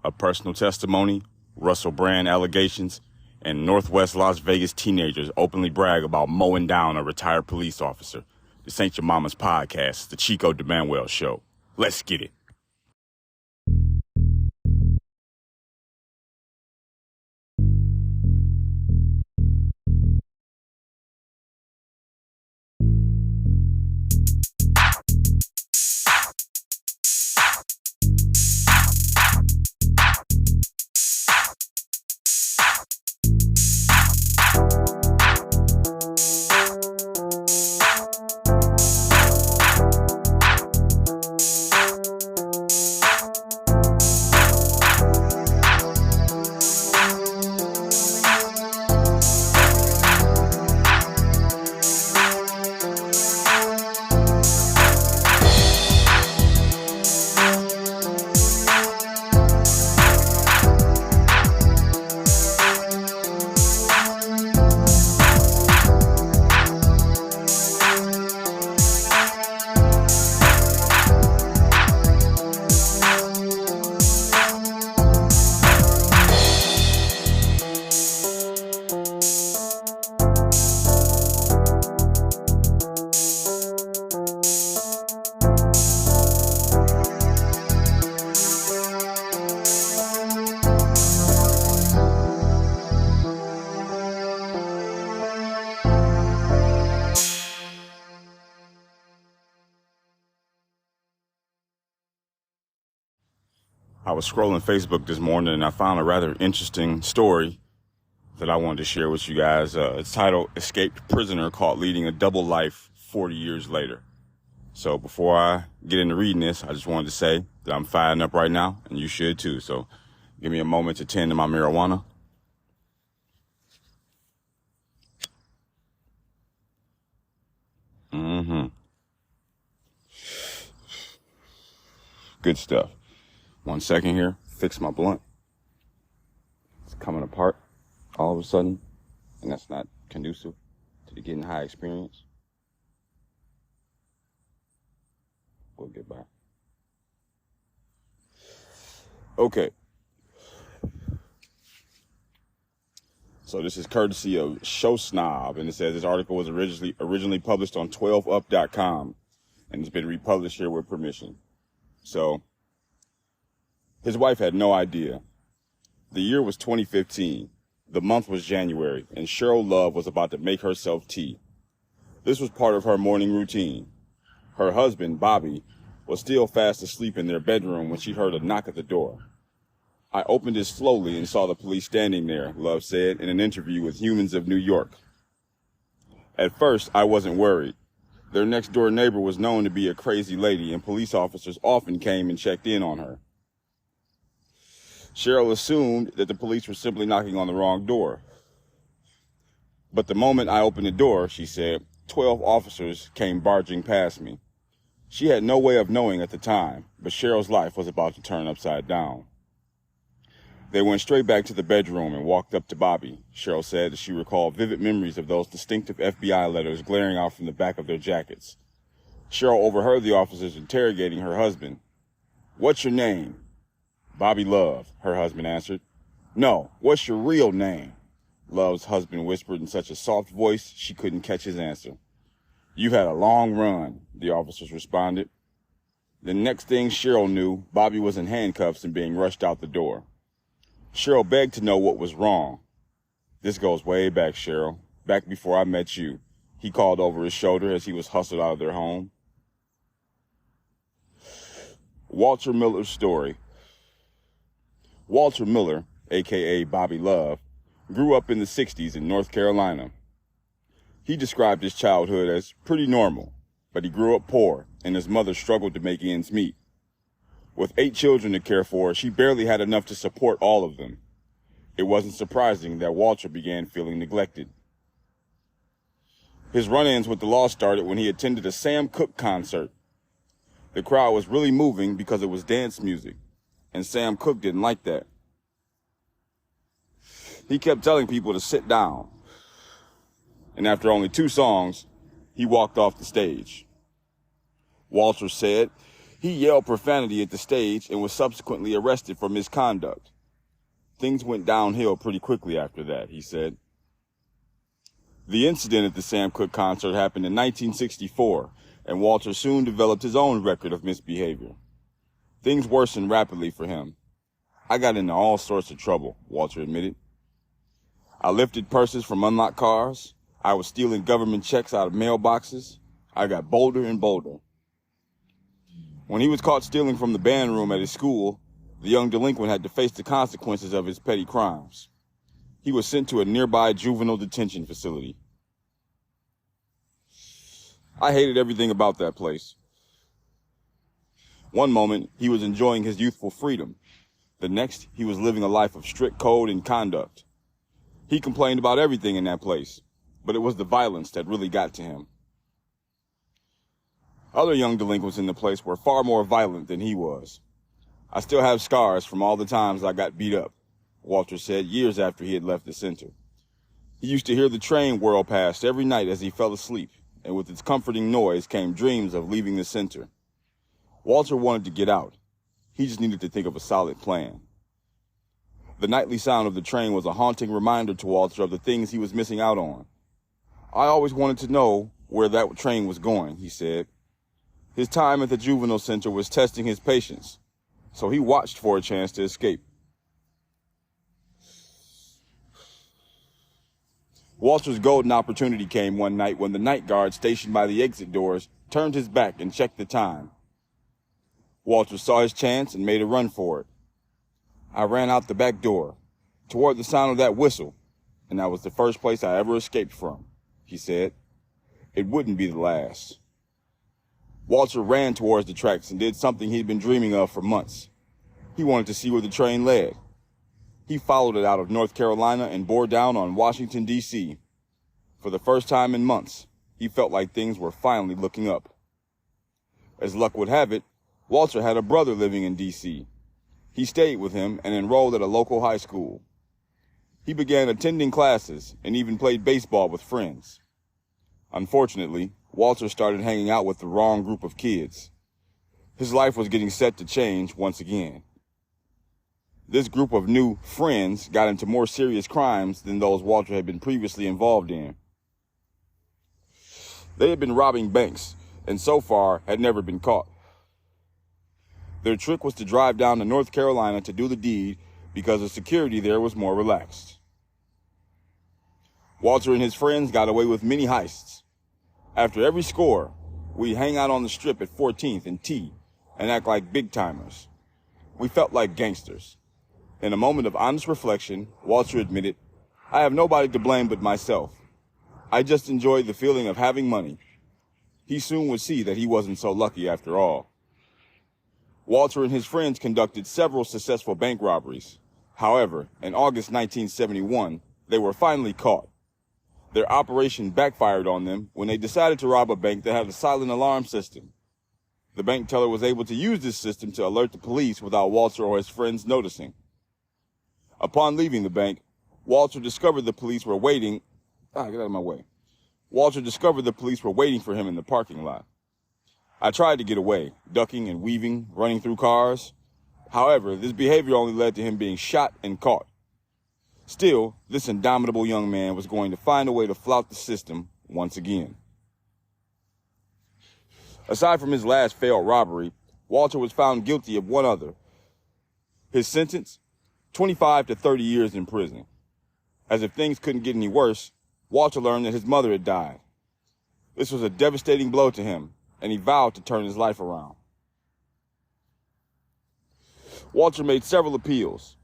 a personal testimony, Russell Brand allegations, and Northwest Las Vegas teenagers openly brag about mowing down a retired police officer. This ain't your mama's podcast, the Chico de Manuel Show. Let's get it. I was scrolling Facebook this morning and I found a rather interesting story that I wanted to share with you guys. It's titled Escaped Prisoner Caught Leading a Double Life 40 Years Later. So before I get into reading this, I just wanted to say that I'm firing up right now, and you should too. So give me a moment to tend to my marijuana. Good stuff. 1 second here. Fix my blunt. It's coming apart all of a sudden, and that's not conducive to the getting high experience. We'll get back. Okay. So this is courtesy of Show Snob, and it says this article was originally published on 12up.com, and it's been republished here with permission. So, his wife had no idea. The year was 2015. The month was January, and Cheryl Love was about to make herself tea. This was part of her morning routine. Her husband, Bobby, was still fast asleep in their bedroom when she heard a knock at the door. I opened it slowly and saw the police standing there, Love said in an interview with Humans of New York. At first, I wasn't worried. Their next-door neighbor was known to be a crazy lady, and police officers often came and checked in on her. Cheryl assumed that the police were simply knocking on the wrong door. But the moment I opened the door, she said, 12 officers came barging past me. She had no way of knowing at the time, but Cheryl's life was about to turn upside down. They went straight back to the bedroom and walked up to Bobby. Cheryl said that she recalled vivid memories of those distinctive FBI letters glaring out from the back of their jackets. Cheryl overheard the officers interrogating her husband. "What's your name?" "Bobby Love," her husband answered. "No, what's your real name?" Love's husband whispered in such a soft voice she couldn't catch his answer. "You've had a long run," the officers responded. The next thing Cheryl knew, Bobby was in handcuffs and being rushed out the door. Cheryl begged to know what was wrong. "This goes way back, Cheryl. Back before I met you," he called over his shoulder as he was hustled out of their home. Walter Miller's story. Walter Miller, a.k.a. Bobby Love, grew up in the 60s in North Carolina. He described his childhood as pretty normal, but he grew up poor, and his mother struggled to make ends meet. With 8 children to care for, she barely had enough to support all of them. It wasn't surprising that Walter began feeling neglected. His run-ins with the law started when he attended a Sam Cooke concert. The crowd was really moving because it was dance music, and Sam Cooke didn't like that. He kept telling people to sit down, and after only 2 songs, he walked off the stage. Walter said He yelled profanity at the stage and was subsequently arrested for misconduct. Things went downhill pretty quickly after that, he said. The incident at the Sam Cooke concert happened in 1964, and Walter soon developed his own record of misbehavior. Things worsened rapidly for him. I got into all sorts of trouble, Walter admitted. I lifted purses from unlocked cars. I was stealing government checks out of mailboxes. I got bolder and bolder. When he was caught stealing from the band room at his school, the young delinquent had to face the consequences of his petty crimes. He was sent to a nearby juvenile detention facility. I hated everything about that place. One moment, he was enjoying his youthful freedom. The next, he was living a life of strict code and conduct. He complained about everything in that place, but it was the violence that really got to him. Other young delinquents in the place were far more violent than he was. I still have scars from all the times I got beat up, Walter said years after he had left the center. He used to hear the train whirl past every night as he fell asleep, and with its comforting noise came dreams of leaving the center. Walter wanted to get out. He just needed to think of a solid plan. The nightly sound of the train was a haunting reminder to Walter of the things he was missing out on. I always wanted to know where that train was going, he said. His time at the juvenile center was testing his patience, so he watched for a chance to escape. Walter's golden opportunity came one night when the night guard stationed by the exit doors turned his back and checked the time. Walter saw his chance and made a run for it. I ran out the back door, toward the sound of that whistle, and that was the first place I ever escaped from, he said. It wouldn't be the last. Walter ran towards the tracks and did something he'd been dreaming of for months. He wanted to see where the train led. He followed it out of North Carolina and bore down on Washington, D.C. For the first time in months, he felt like things were finally looking up. As luck would have it, Walter had a brother living in D.C. He stayed with him and enrolled at a local high school. He began attending classes and even played baseball with friends. Unfortunately, Walter started hanging out with the wrong group of kids. His life was getting set to change once again. This group of new friends got into more serious crimes than those Walter had been previously involved in. They had been robbing banks and so far had never been caught. Their trick was to drive down to North Carolina to do the deed because the security there was more relaxed. Walter and his friends got away with many heists. After every score, we'd hang out on the strip at 14th and T and act like big-timers. We felt like gangsters. In a moment of honest reflection, Walter admitted, I have nobody to blame but myself. I just enjoyed the feeling of having money. He soon would see that he wasn't so lucky after all. Walter and his friends conducted several successful bank robberies. However, in August 1971, they were finally caught. Their operation backfired on them when they decided to rob a bank that had a silent alarm system. The bank teller was able to use this system to alert the police without Walter or his friends noticing. Upon leaving the bank, Walter discovered the police were waiting. Get out of my way. Walter discovered the police were waiting for him in the parking lot. I tried to get away, ducking and weaving, running through cars. However, this behavior only led to him being shot and caught. Still, this indomitable young man was going to find a way to flout the system once again. Aside from his last failed robbery, Walter was found guilty of one other. His sentence? 25 to 30 years in prison. As if things couldn't get any worse, Walter learned that his mother had died. This was a devastating blow to him, and he vowed to turn his life around. Walter made several appeals,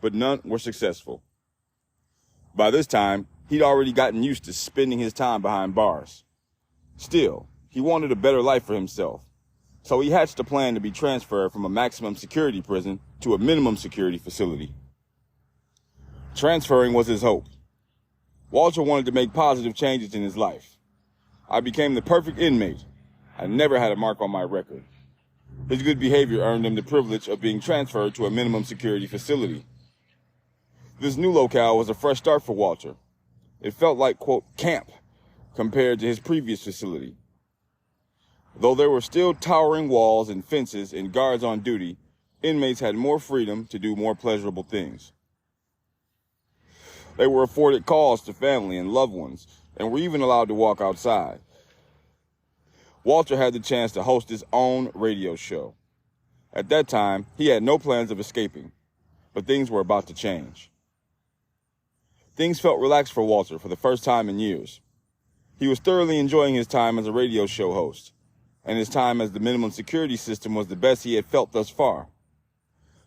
but none were successful. By this time, he'd already gotten used to spending his time behind bars. Still, he wanted a better life for himself, so he hatched a plan to be transferred from a maximum security prison to a minimum security facility. Transferring was his hope. Walter wanted to make positive changes in his life. I became the perfect inmate. I never had a mark on my record. His good behavior earned him the privilege of being transferred to a minimum security facility. This new locale was a fresh start for Walter. It felt like, quote, camp compared to his previous facility. Though there were still towering walls and fences and guards on duty, inmates had more freedom to do more pleasurable things. They were afforded calls to family and loved ones, and were even allowed to walk outside. Walter had the chance to host his own radio show. At that time, he had no plans of escaping, but things were about to change. Things felt relaxed for Walter for the first time in years. He was thoroughly enjoying his time as a radio show host, and his time as the minimum security system was the best he had felt thus far.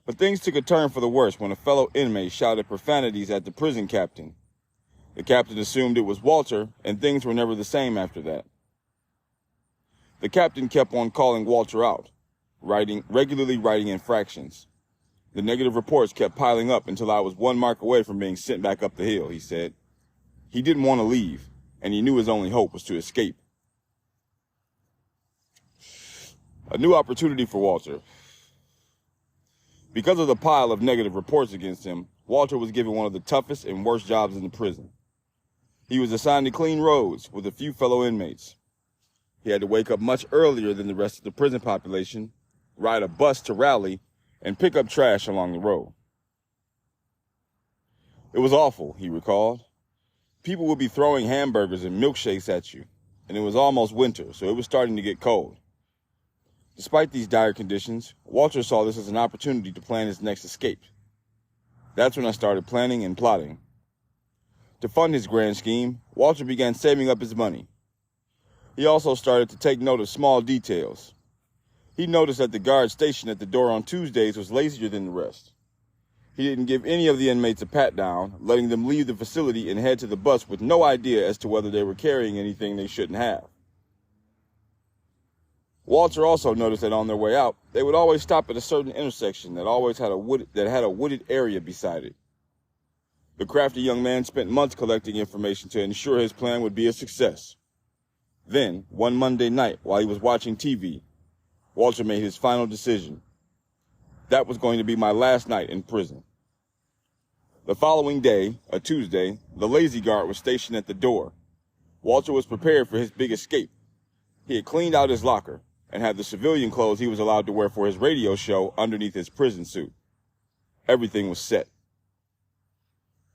But things took a turn for the worse when a fellow inmate shouted profanities at the prison captain. The captain assumed it was Walter, and things were never the same after that. The captain kept on calling Walter out, regularly writing infractions. The negative reports kept piling up until I was 1 mark away from being sent back up the hill, he said. He didn't want to leave, and he knew his only hope was to escape. A new opportunity for Walter. Because of the pile of negative reports against him, Walter was given one of the toughest and worst jobs in the prison. He was assigned to clean roads with a few fellow inmates. He had to wake up much earlier than the rest of the prison population, ride a bus to rally, and pick up trash along the road. It was awful, he recalled. People would be throwing hamburgers and milkshakes at you, and it was almost winter, so it was starting to get cold. Despite these dire conditions, Walter saw this as an opportunity to plan his next escape. That's when I started planning and plotting. To fund his grand scheme, Walter began saving up his money. He also started to take note of small details. He noticed that the guard stationed at the door on Tuesdays was lazier than the rest. He didn't give any of the inmates a pat-down, letting them leave the facility and head to the bus with no idea as to whether they were carrying anything they shouldn't have. Walter also noticed that on their way out, they would always stop at a certain intersection that always had a wooded area beside it. The crafty young man spent months collecting information to ensure his plan would be a success. Then, one Monday night, while he was watching TV, Walter made his final decision. That was going to be my last night in prison. The following day, a Tuesday, the lazy guard was stationed at the door. Walter was prepared for his big escape. He had cleaned out his locker and had the civilian clothes he was allowed to wear for his radio show underneath his prison suit. Everything was set.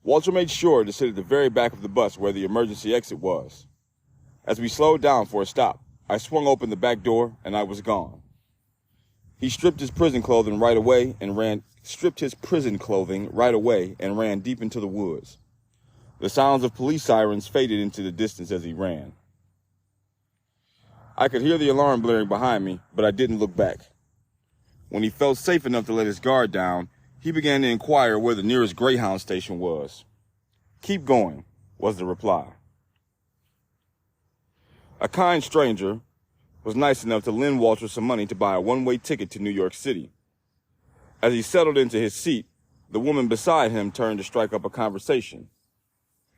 Walter made sure to sit at the very back of the bus where the emergency exit was. As we slowed down for a stop, I swung open the back door and I was gone. He stripped his prison clothing right away and ran deep into the woods. The sounds of police sirens faded into the distance as he ran. I could hear the alarm blaring behind me, but I didn't look back. When he felt safe enough to let his guard down, he began to inquire where the nearest Greyhound station was. "Keep going," was the reply. A kind stranger was nice enough to lend Walter some money to buy a one-way ticket to New York City. As he settled into his seat, the woman beside him turned to strike up a conversation.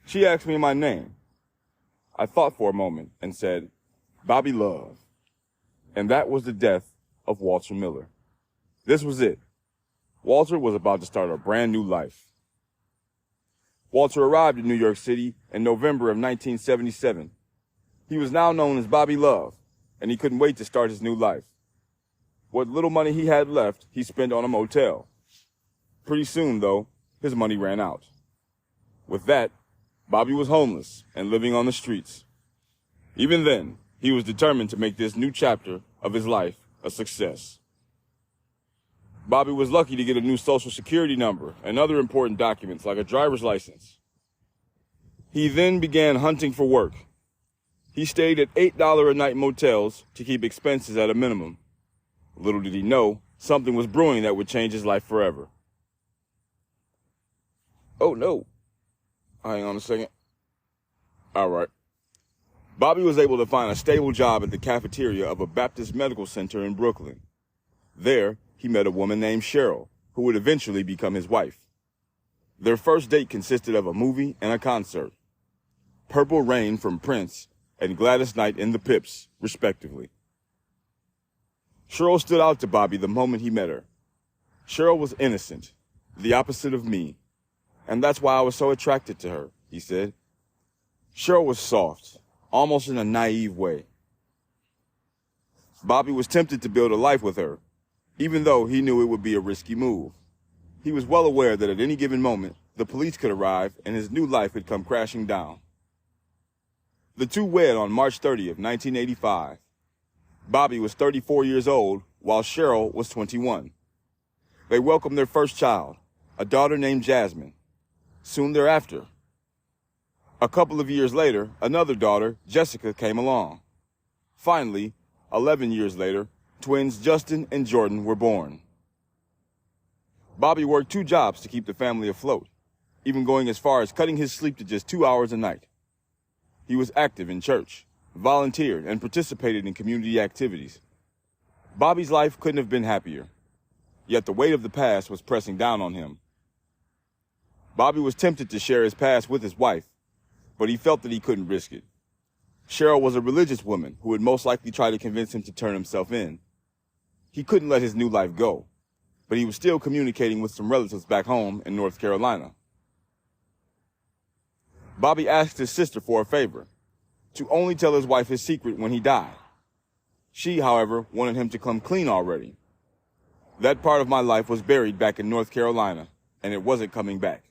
She asked me my name. I thought for a moment and said, "Bobby Love." And that was the death of Walter Miller. This was it. Walter was about to start a brand new life. Walter arrived in New York City in November of 1977. He was now known as Bobby Love, and he couldn't wait to start his new life. What little money he had left, he spent on a motel. Pretty soon, though, his money ran out. With that, Bobby was homeless and living on the streets. Even then, he was determined to make this new chapter of his life a success. Bobby was lucky to get a new social security number and other important documents like a driver's license. He then began hunting for work. He stayed at $8 a night motels to keep expenses at a minimum. Little did he know, something was brewing that would change his life forever. Oh no. Hang on a second. All right. Bobby was able to find a stable job at the cafeteria of a Baptist medical center in Brooklyn. There, he met a woman named Cheryl, who would eventually become his wife. Their first date consisted of a movie and a concert. Purple Rain from Prince and Gladys Knight and the Pips, respectively. Cheryl stood out to Bobby the moment he met her. Cheryl was innocent, the opposite of me, and that's why I was so attracted to her, he said. Cheryl was soft, almost in a naive way. Bobby was tempted to build a life with her, even though he knew it would be a risky move. He was well aware that at any given moment, the police could arrive and his new life had come crashing down. The two wed on March 30th, 1985. Bobby was 34 years old, while Cheryl was 21. They welcomed their first child, a daughter named Jasmine. Soon thereafter, a couple of years later, another daughter, Jessica, came along. Finally, 11 years later, twins Justin and Jordan were born. Bobby worked 2 jobs to keep the family afloat, even going as far as cutting his sleep to just 2 hours a night. He was active in church, volunteered, and participated in community activities. Bobby's life couldn't have been happier, yet the weight of the past was pressing down on him. Bobby was tempted to share his past with his wife, but he felt that he couldn't risk it. Cheryl was a religious woman who would most likely try to convince him to turn himself in. He couldn't let his new life go, but he was still communicating with some relatives back home in North Carolina. Bobby asked his sister for a favor, to only tell his wife his secret when he died. She, however, wanted him to come clean already. That part of my life was buried back in North Carolina, and it wasn't coming back.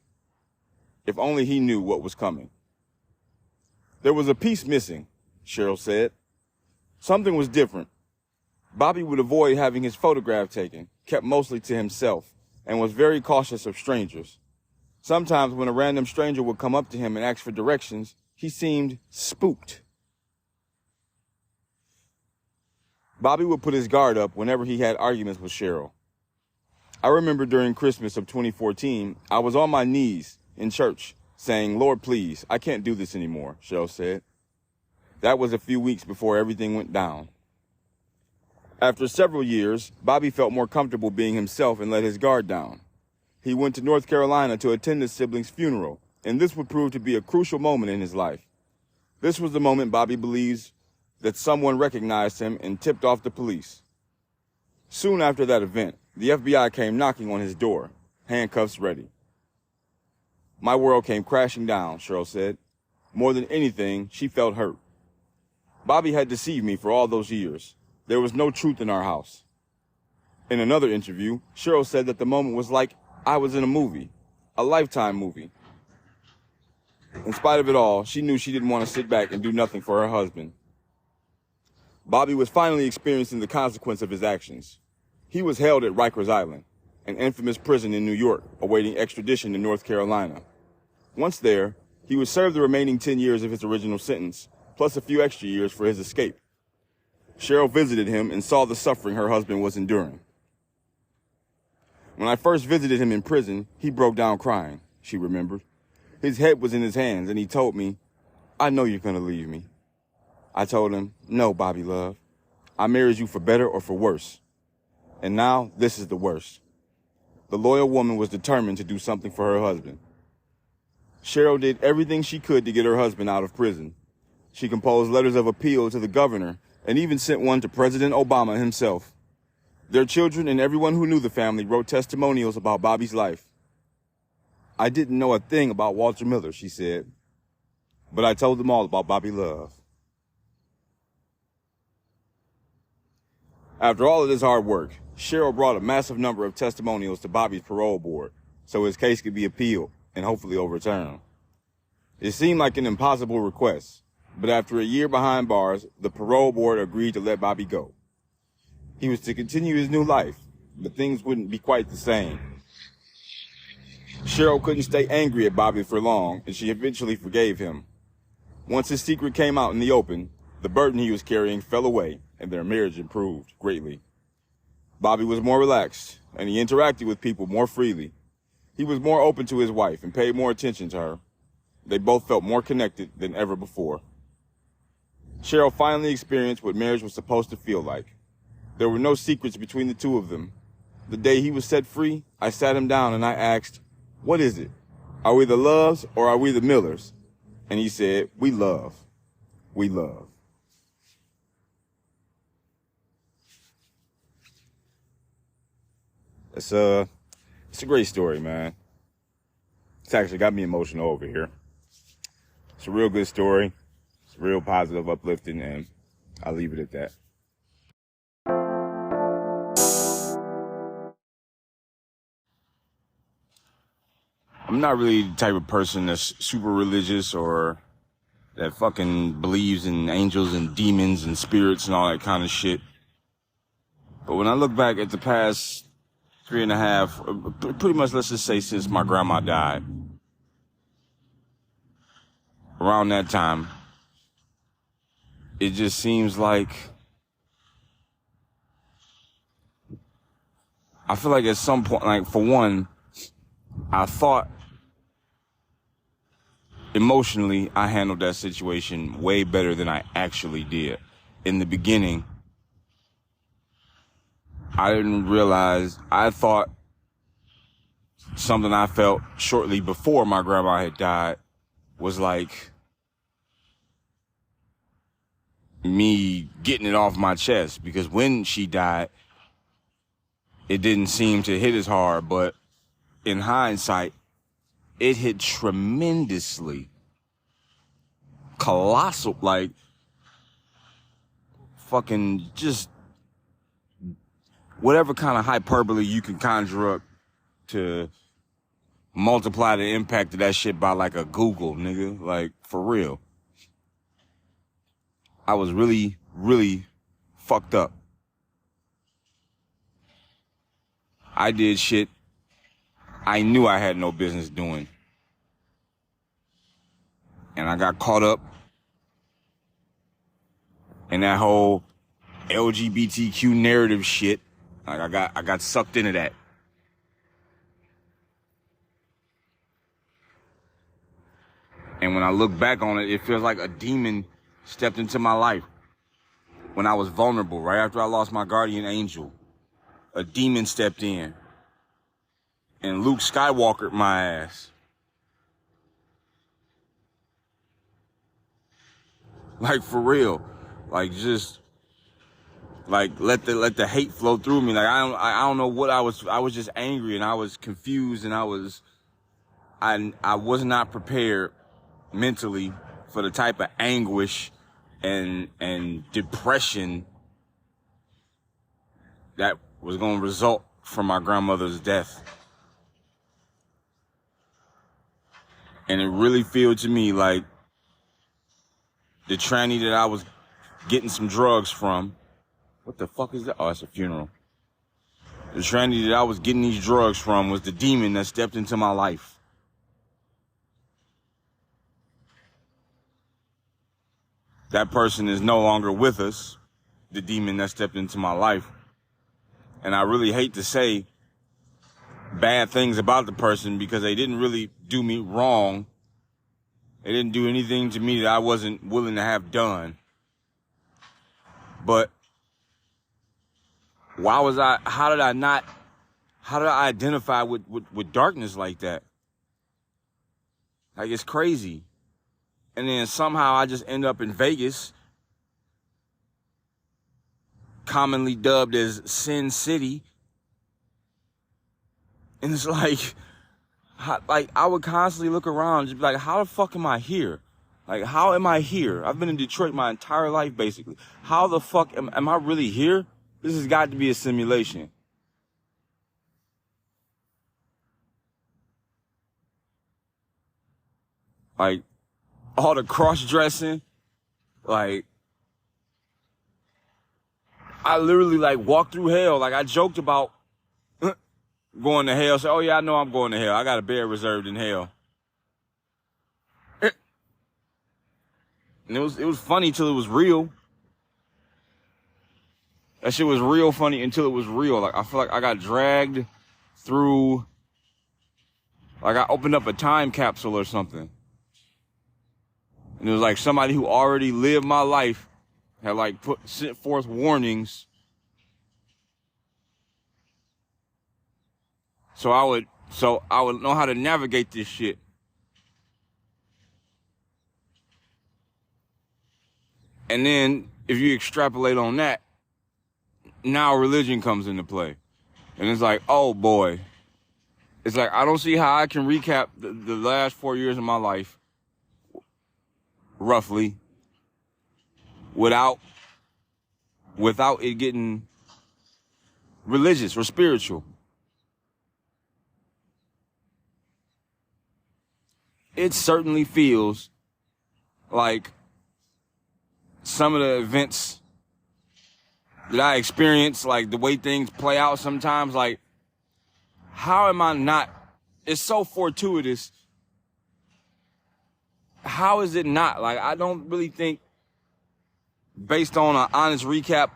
If only he knew what was coming. There was a piece missing, Cheryl said. Something was different. Bobby would avoid having his photograph taken, kept mostly to himself, and was very cautious of strangers. Sometimes when a random stranger would come up to him and ask for directions, he seemed spooked. Bobby would put his guard up whenever he had arguments with Cheryl. I remember during Christmas of 2014, I was on my knees in church saying, "Lord, please, I can't do this anymore," Cheryl said. That was a few weeks before everything went down. After several years, Bobby felt more comfortable being himself and let his guard down. He went to North Carolina to attend his sibling's funeral, and this would prove to be a crucial moment in his life. This was the moment Bobby believes that someone recognized him and tipped off the police. Soon after that event, the FBI came knocking on his door, handcuffs ready. My world came crashing down, Cheryl said. More than anything, she felt hurt. Bobby had deceived me for all those years. There was no truth in our house. In another interview, Cheryl said that the moment was like I was in a movie, a Lifetime movie. In spite of it all, she knew she didn't want to sit back and do nothing for her husband. Bobby was finally experiencing the consequence of his actions. He was held at Rikers Island, an infamous prison in New York, awaiting extradition to North Carolina. Once there, he would serve the remaining 10 years of his original sentence, plus a few extra years for his escape. Cheryl visited him and saw the suffering her husband was enduring. When I first visited him in prison, he broke down crying, she remembered. His head was in his hands, and he told me, "I know you're going to leave me." I told him, "No, Bobby love. I married you for better or for worse. And now this is the worst." The loyal woman was determined to do something for her husband. Cheryl did everything she could to get her husband out of prison. She composed letters of appeal to the governor and even sent one to President Obama himself. Their children and everyone who knew the family wrote testimonials about Bobby's life. "I didn't know a thing about Walter Miller," she said, "but I told them all about Bobby Love." After all of this hard work, Cheryl brought a massive number of testimonials to Bobby's parole board so his case could be appealed and hopefully overturned. It seemed like an impossible request, but after a year behind bars, the parole board agreed to let Bobby go. He was to continue his new life, but things wouldn't be quite the same. Cheryl couldn't stay angry at Bobby for long, and she eventually forgave him. Once his secret came out in the open, the burden he was carrying fell away, and their marriage improved greatly. Bobby was more relaxed, and he interacted with people more freely. He was more open to his wife and paid more attention to her. They both felt more connected than ever before. Cheryl finally experienced what marriage was supposed to feel like. There were no secrets between the two of them. The day he was set free, I sat him down and I asked, "What is it? Are we the Loves or are we the Millers?" And he said, "We love. We love." It's a great story, man. It's actually got me emotional over here. It's a real good story. It's real positive, uplifting, and I'll leave it at that. I'm not really the type of person that's super religious or that fucking believes in angels and demons and spirits and all that kind of shit. But when I look back at the past 3.5, pretty much let's just say since my grandma died, around that time, it just seems like I feel like at some point, like for one, I thought emotionally I handled that situation way better than I actually did. In the beginning, I didn't realize, I thought something I felt shortly before my grandma had died was like me getting it off my chest, because when she died, it didn't seem to hit as hard, but in hindsight, it hit tremendously. Colossal, like fucking just whatever kind of hyperbole you can conjure up to multiply the impact of that shit by like a Google, nigga. Like, for real. I was really, really fucked up. I did shit I knew I had no business doing. And I got caught up in that whole LGBTQ narrative shit. Like I got sucked into that. And when I look back on it, it feels like a demon stepped into my life. When I was vulnerable, right after I lost my guardian angel, a demon stepped in and Luke Skywalkered my ass. Like, for real. Like, just like let the hate flow through me. Like, I don't know what I was just angry and I was confused and I was not prepared mentally for the type of anguish and depression that was going to result from my grandmother's death. And it really felt to me like the tranny that I was getting some drugs from. What the fuck is that? Oh, it's a funeral. The tranny that I was getting these drugs from was the demon that stepped into my life. That person is no longer with us, the demon that stepped into my life. And I really hate to say bad things about the person because they didn't really do me wrong. They didn't do anything to me that I wasn't willing to have done. But how did I identify with darkness like that? Like, it's crazy. And then somehow I just end up in Vegas, commonly dubbed as Sin City. And it's like I would constantly look around, just be like, how the fuck am I here? Like, how am I here? I've been in Detroit my entire life, basically. How the fuck am I really here? This has got to be a simulation. Like, all the cross-dressing, like, I literally, like, walked through hell. Like, I joked about going to hell. Say, oh, yeah, I know I'm going to hell. I got a bed reserved in hell. And it was funny till it was real. That shit was real funny until it was real. Like, I feel like I got dragged through, like I opened up a time capsule or something. And it was like somebody who already lived my life had like sent forth warnings. So I would know how to navigate this shit. And then if you extrapolate on that, now religion comes into play. And it's like, oh boy. It's like, I don't see how I can recap the last 4 years of my life, roughly, without it getting religious or spiritual. it certainly feels like some of the events that I experience, like the way things play out sometimes, like, how am I not? It's so fortuitous. How is it not? Like, I don't really think, based on an honest recap,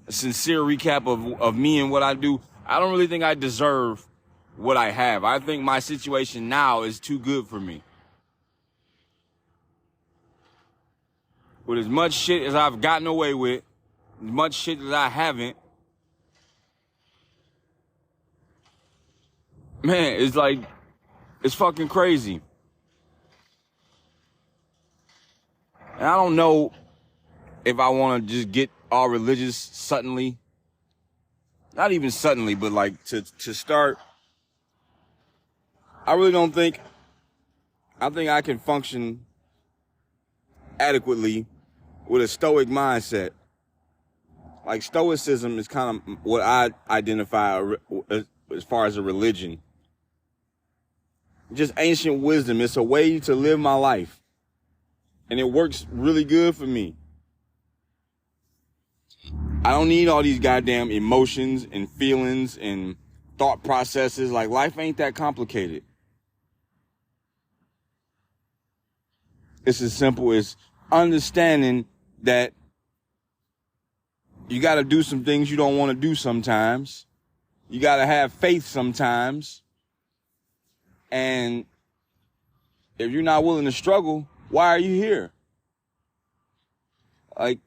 a sincere recap of me and what I do, I don't really think I deserve what I have. I think my situation now is too good for me. With as much shit as I've gotten away with, as much shit that I haven't, man, it's like, it's fucking crazy. And I don't know if I want to just get all religious suddenly. Not even suddenly, but like to start. I really don't think, I think I can function adequately with a stoic mindset. Like, stoicism is kind of what I identify as far as a religion. Just ancient wisdom. It's a way to live my life. And it works really good for me. I don't need all these goddamn emotions and feelings and thought processes. Like, life ain't that complicated. It's as simple as understanding that you got to do some things you don't want to do sometimes. You got to have faith sometimes. And if you're not willing to struggle, why are you here? Like,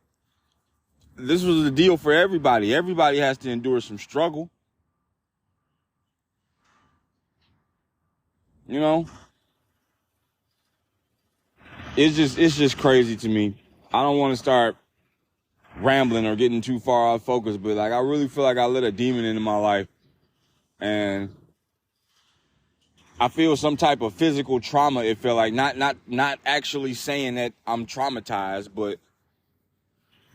this was the deal for everybody. Everybody has to endure some struggle. You know? It's just crazy to me. I don't want to start rambling or getting too far off focus, but like, I really feel like I let a demon into my life, and I feel some type of physical trauma. It felt like not actually saying that I'm traumatized, but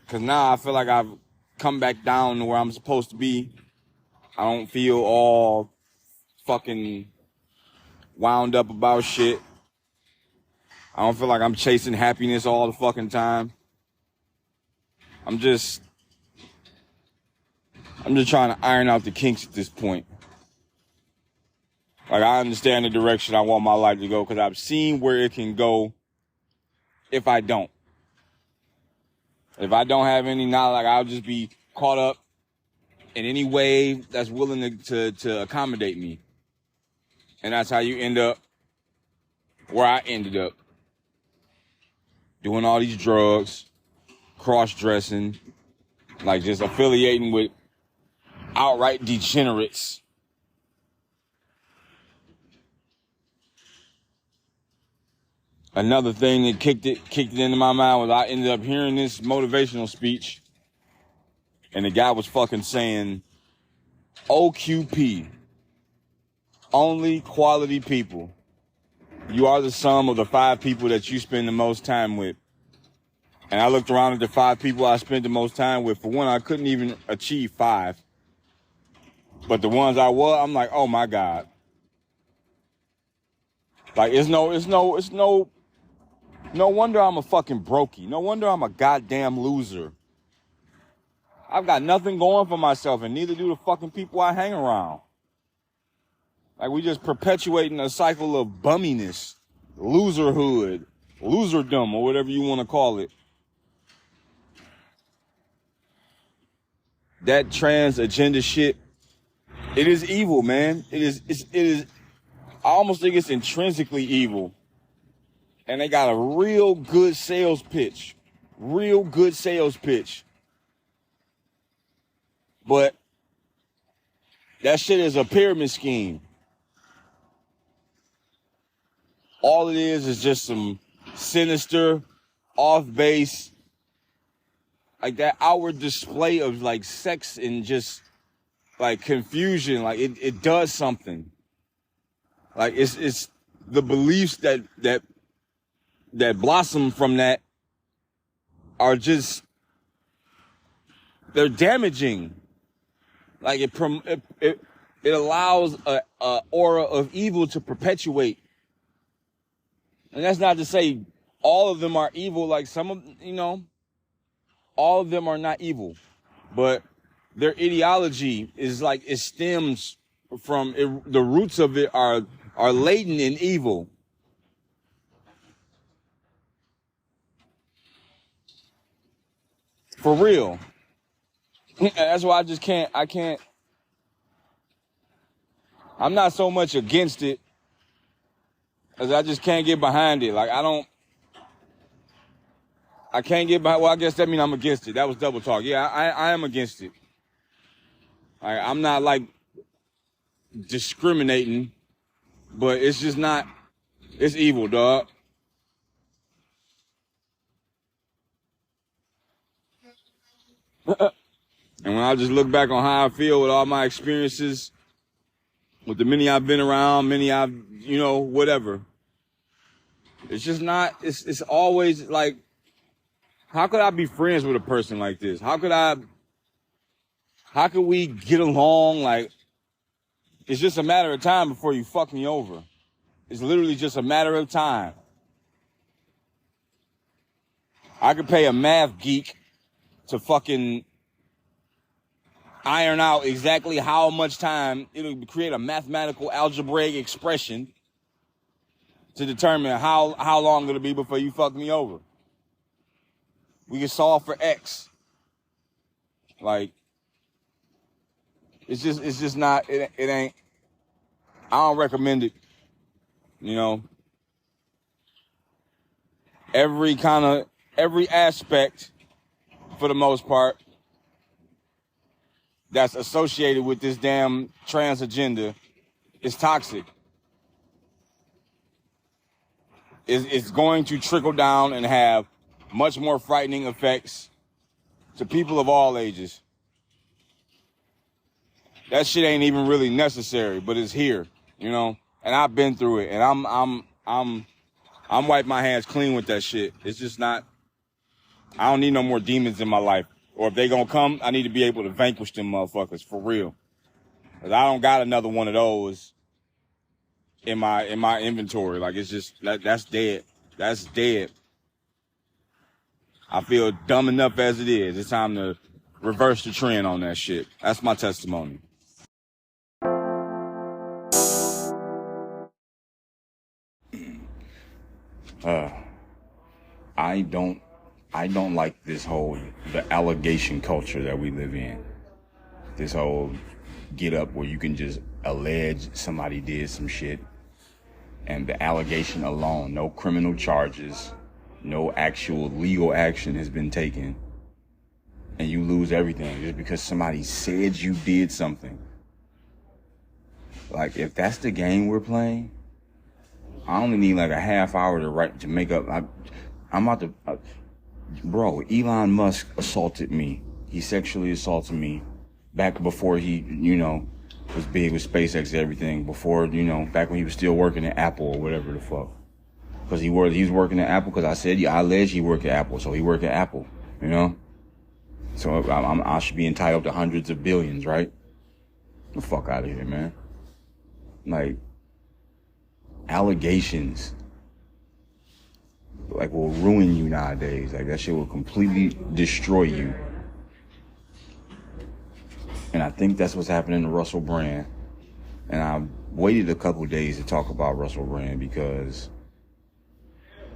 because now I feel like I've come back down to where I'm supposed to be. I don't feel all fucking wound up about shit. I don't feel like I'm chasing happiness all the fucking time. I'm just trying to iron out the kinks at this point. Like, I understand the direction I want my life to go because I've seen where it can go if I don't. If I don't have any knowledge, like, I'll just be caught up in any wave that's willing to accommodate me. And that's how you end up where I ended up. Doing all these drugs, cross-dressing, like just affiliating with outright degenerates. Another thing that kicked it into my mind was I ended up hearing this motivational speech, and the guy was fucking saying, OQP, only quality people. You are the sum of the 5 people that you spend the most time with. And I looked around at the 5 people I spent the most time with. For one, I couldn't even achieve 5. But the ones I was, I'm like, oh my God. Like, it's no wonder I'm a fucking brokey. No wonder I'm a goddamn loser. I've got nothing going for myself, and neither do the fucking people I hang around. Like, we just perpetuating a cycle of bumminess, loserhood, loserdom, or whatever you want to call it. That trans agenda shit, it is evil, man. It is, I almost think it's intrinsically evil. And they got a real good sales pitch. Real good sales pitch. But that shit is a pyramid scheme. All it is just some sinister, off-base, like that outward display of like sex and just like confusion. Like it does something. Like it's the beliefs that blossom from that are just, they're damaging. Like it allows a aura of evil to perpetuate. And that's not to say all of them are evil. Like some of, all of them are not evil, but their ideology is like, it stems from it, the roots of it are latent in evil. For real. That's why I can't, I'm not so much against it as I just can't get behind it. Like, I can't get behind, well, I guess that means I'm against it. That was double talk. Yeah, I am against it. I'm not like discriminating, but it's just not, it's evil, dog. And when I just look back on how I feel with all my experiences, with the many I've been around, many I've, whatever. It's just not, it's always like, how could I be friends with a person like this? How could we get along? Like, it's just a matter of time before you fuck me over. It's literally just a matter of time. I could pay a math geek to fucking iron out exactly how much time it'll create a mathematical algebraic expression to determine how long it'll be before you fuck me over. We can solve for X. Like, it's just not, it ain't, I don't recommend it. Every aspect, for the most part, that's associated with this damn trans agenda is toxic. It's going to trickle down and have much more frightening effects to people of all ages. That shit ain't even really necessary, but it's here, and I've been through it, and I'm wiping my hands clean with that shit. It's just not, I don't need no more demons in my life. Or if they gonna come, I need to be able to vanquish them motherfuckers for real. Cause I don't got another one of those in my inventory. Like, it's just, that's dead. That's dead. I feel dumb enough as it is. It's time to reverse the trend on that shit. That's my testimony. I don't like the allegation culture that we live in. This whole get up where you can just allege somebody did some shit, and the allegation alone, no criminal charges, no actual legal action has been taken, and you lose everything just because somebody said you did something. Like, if that's the game we're playing, I only need like a half hour to make up. I'm about to, bro, Elon Musk assaulted me. He sexually assaulted me back before he, was big with SpaceX and everything. Before, back when he was still working at Apple or whatever the fuck. Because he was working at Apple, because I said, I alleged he worked at Apple, so he worked at Apple, So I should be entitled to hundreds of billions, right? Get the fuck out of here, man. Like, allegations, like, will ruin you nowadays. Like, that shit will completely destroy you. And I think that's what's happening to Russell Brand. And I waited a couple days to talk about Russell Brand because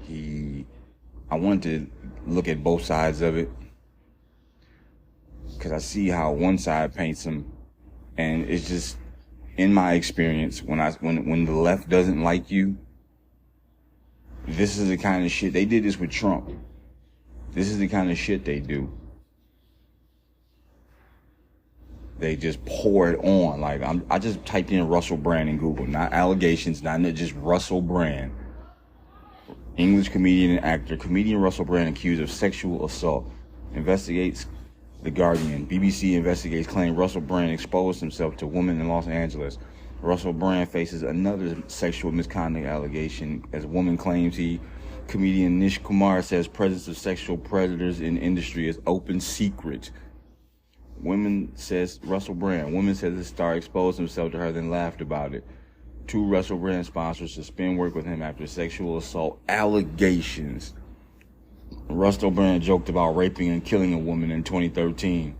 I wanted to look at both sides of it. Because I see how one side paints him, and it's just, in my experience, when the left doesn't like you, this is the kind of shit, they did this with Trump. This is the kind of shit they do. They just pour it on. Like, I just typed in Russell Brand in Google, not allegations, not just Russell Brand. English comedian and actor. Comedian Russell Brand accused of sexual assault. Investigates The Guardian. BBC investigates claim Russell Brand exposed himself to women in Los Angeles. Russell Brand faces another sexual misconduct allegation as woman claims comedian Nish Kumar says presence of sexual predators in industry is open secret. Woman says the star exposed himself to her, then laughed about it. 2 Russell Brand sponsors suspend work with him after sexual assault allegations. Russell Brand joked about raping and killing a woman in 2013.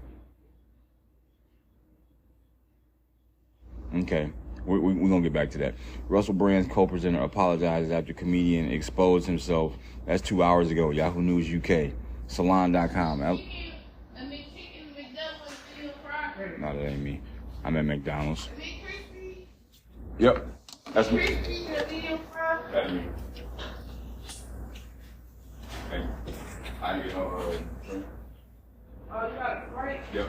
Okay, we're going to get back to that. Russell Brand's co-presenter apologizes after comedian exposed himself. That's 2 hours ago. Yahoo News UK. Salon.com. No, that ain't me. I'm at McDonald's. Yep. That's me. That's me. Hey, I get no drink. Oh, you got a Sprite? Yep.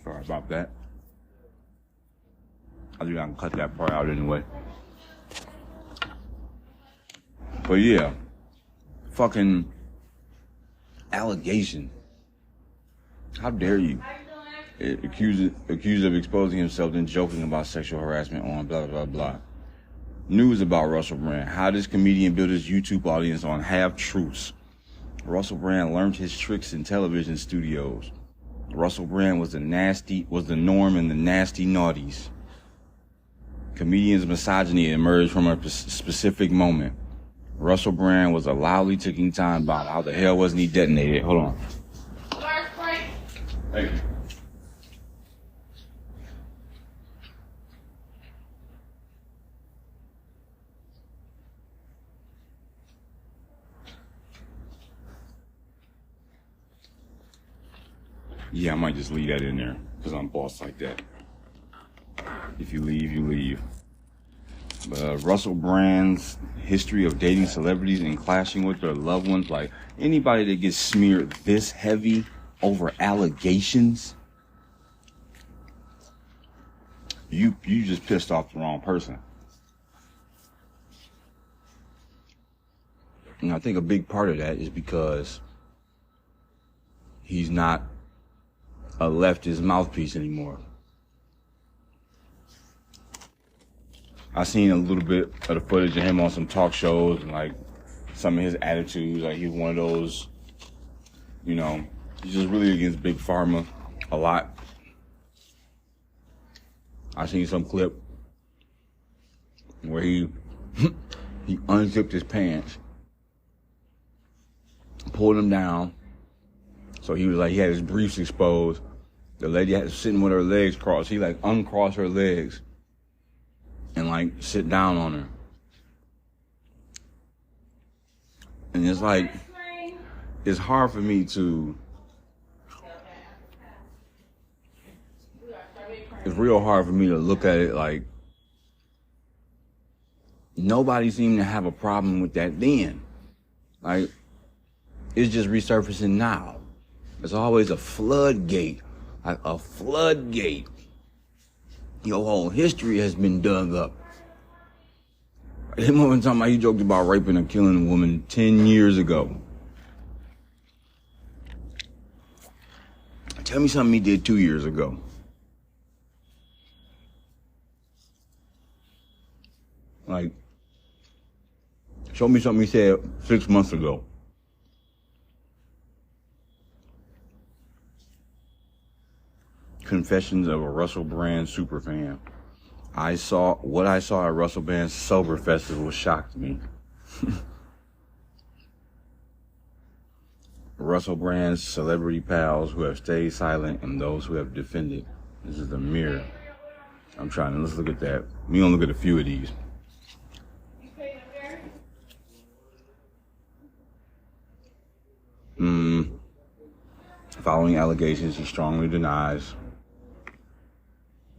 Sorry about that. I think I can cut that part out anyway. But yeah, fucking allegation. How dare you? Accused of exposing himself and joking about sexual harassment on blah, blah, blah. News about Russell Brand. How this comedian built his YouTube audience on half-truths. Russell Brand learned his tricks in television studios. Russell Brand was the norm in the nasty naughties. Comedian's misogyny emerged from a specific moment. Russell Brand was a loudly ticking time bomb. How the hell wasn't he detonated? Hold on. Thank you. Yeah, I might just leave that in there because I'm boss like that. If you leave, you leave. Russell Brand's history of dating celebrities and clashing with their loved ones, like anybody that gets smeared this heavy over allegations, you just pissed off the wrong person. And I think a big part of that is because he's not a leftist mouthpiece anymore. I seen a little bit of the footage of him on some talk shows and like some of his attitudes. Like he's one of those, you know, he's just really against Big Pharma a lot. I seen some clip where he unzipped his pants, pulled them down. So he was like, he had his briefs exposed. The lady had sitting with her legs crossed. He like uncrossed her legs and like sit down on her. And it's like, it's hard for me to, it's real hard for me to look at it like nobody seemed to have a problem with that then. Like, it's just resurfacing now. There's always a floodgate, like a floodgate. Your whole history has been dug up. Him one time he joked about raping or killing a woman 10 years ago. Tell me something he did 2 years ago. Like, show me something he said 6 months ago. Confessions of a Russell Brand superfan. What I saw at Russell Brand's Sober Festival shocked me. Russell Brand's celebrity pals who have stayed silent and those who have defended. This is the mirror. Let's look at that. We gonna look at a few of these. Following allegations he strongly denies.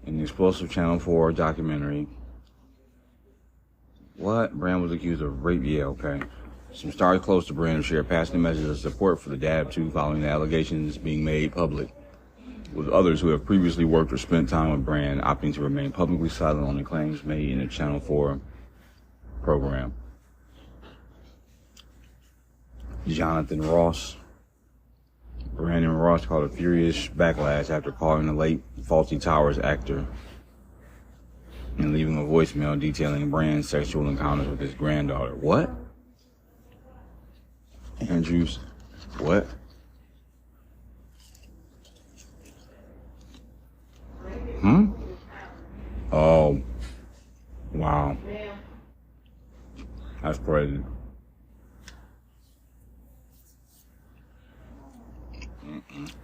In the explosive Channel 4 documentary. What? Brand was accused of rape? Yeah, okay. Some stars close to Brand have shared passing messages of support for the Dab 2 following the allegations being made public, with others who have previously worked or spent time with Brand opting to remain publicly silent on the claims made in the Channel 4 program. Jonathan Ross. Brandon Ross called a furious backlash after calling the late Fawlty Towers actor and leaving a voicemail detailing Brand's sexual encounters with his granddaughter. What? Andrews? What? That's crazy.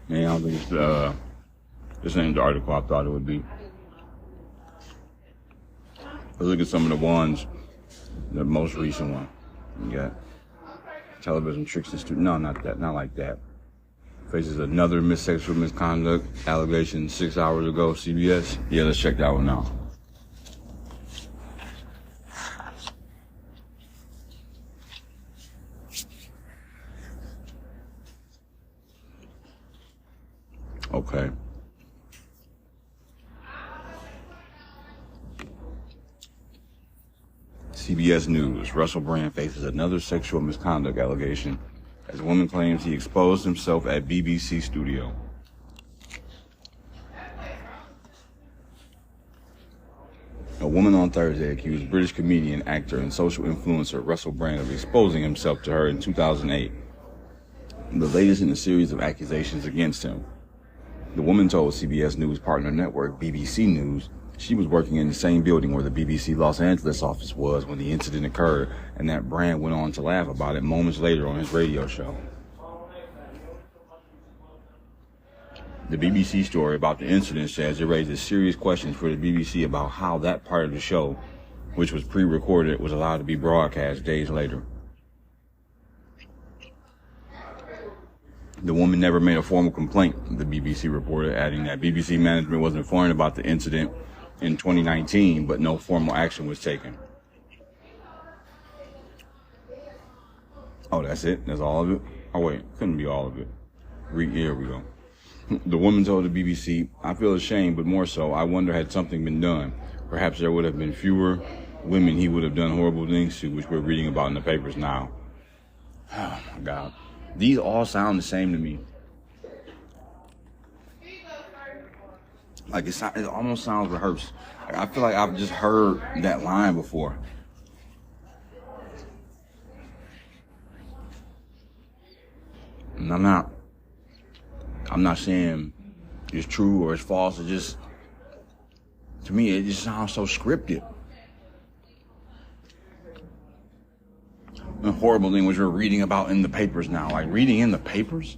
Man, I don't think it's, this ain't the article I thought it would be. Let's look at some of the ones, the most recent one. You got television tricks and students. No, not that. Not like that. Faces another sexual misconduct allegation 6 hours ago. CBS. Yeah, let's check that one out. Okay. CBS News. Russell Brand faces another sexual misconduct allegation as woman claims he exposed himself at BBC studio. A woman on Thursday accused British comedian, actor, and social influencer Russell Brand of exposing himself to her in 2008, the latest in a series of accusations against him. The woman told CBS News partner network BBC News she was working in the same building where the BBC Los Angeles office was when the incident occurred, and that Brand went on to laugh about it moments later on his radio show. The BBC story about the incident says it raises serious questions for the BBC about how that part of the show, which was pre-recorded, was allowed to be broadcast days later. The woman never made a formal complaint, the BBC reported, adding that BBC management was informed about the incident in 2019, but no formal action was taken. Oh, that's it? That's all of it? Oh, wait, couldn't be all of it. Here we go. The woman told the BBC, "I feel ashamed, but more so, I wonder had something been done. Perhaps there would have been fewer women he would have done horrible things to, which we're reading about in the papers now." Oh, my God. These all sound the same to me. Like, it almost sounds rehearsed. I feel like I've just heard that line before. And I'm not saying it's true or it's false. It just, to me, it just sounds so scripted. The horrible thing which we're reading about in the papers now. Like, reading in the papers?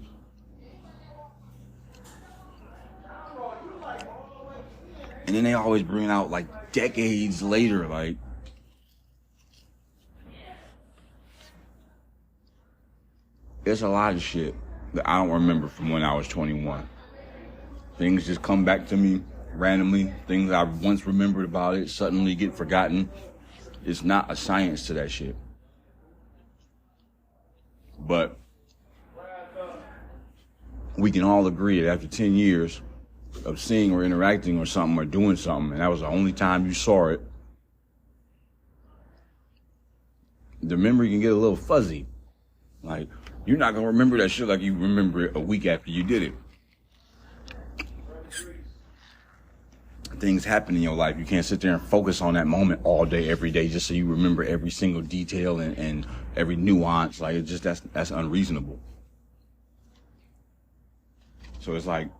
And then they always bring it out like decades later, like. There's a lot of shit that I don't remember from when I was 21. Things just come back to me randomly. Things I once remembered about it suddenly get forgotten. It's not a science to that shit. But we can all agree that after 10 years of seeing or interacting or something or doing something, and that was the only time you saw it, the memory can get a little fuzzy. Like, you're not going to remember that shit like you remember it a week after you did it. Things happen in your life. You can't sit there and focus on that moment all day, every day, just so you remember every single detail and every nuance. Like, it's just, that's unreasonable. So it's like,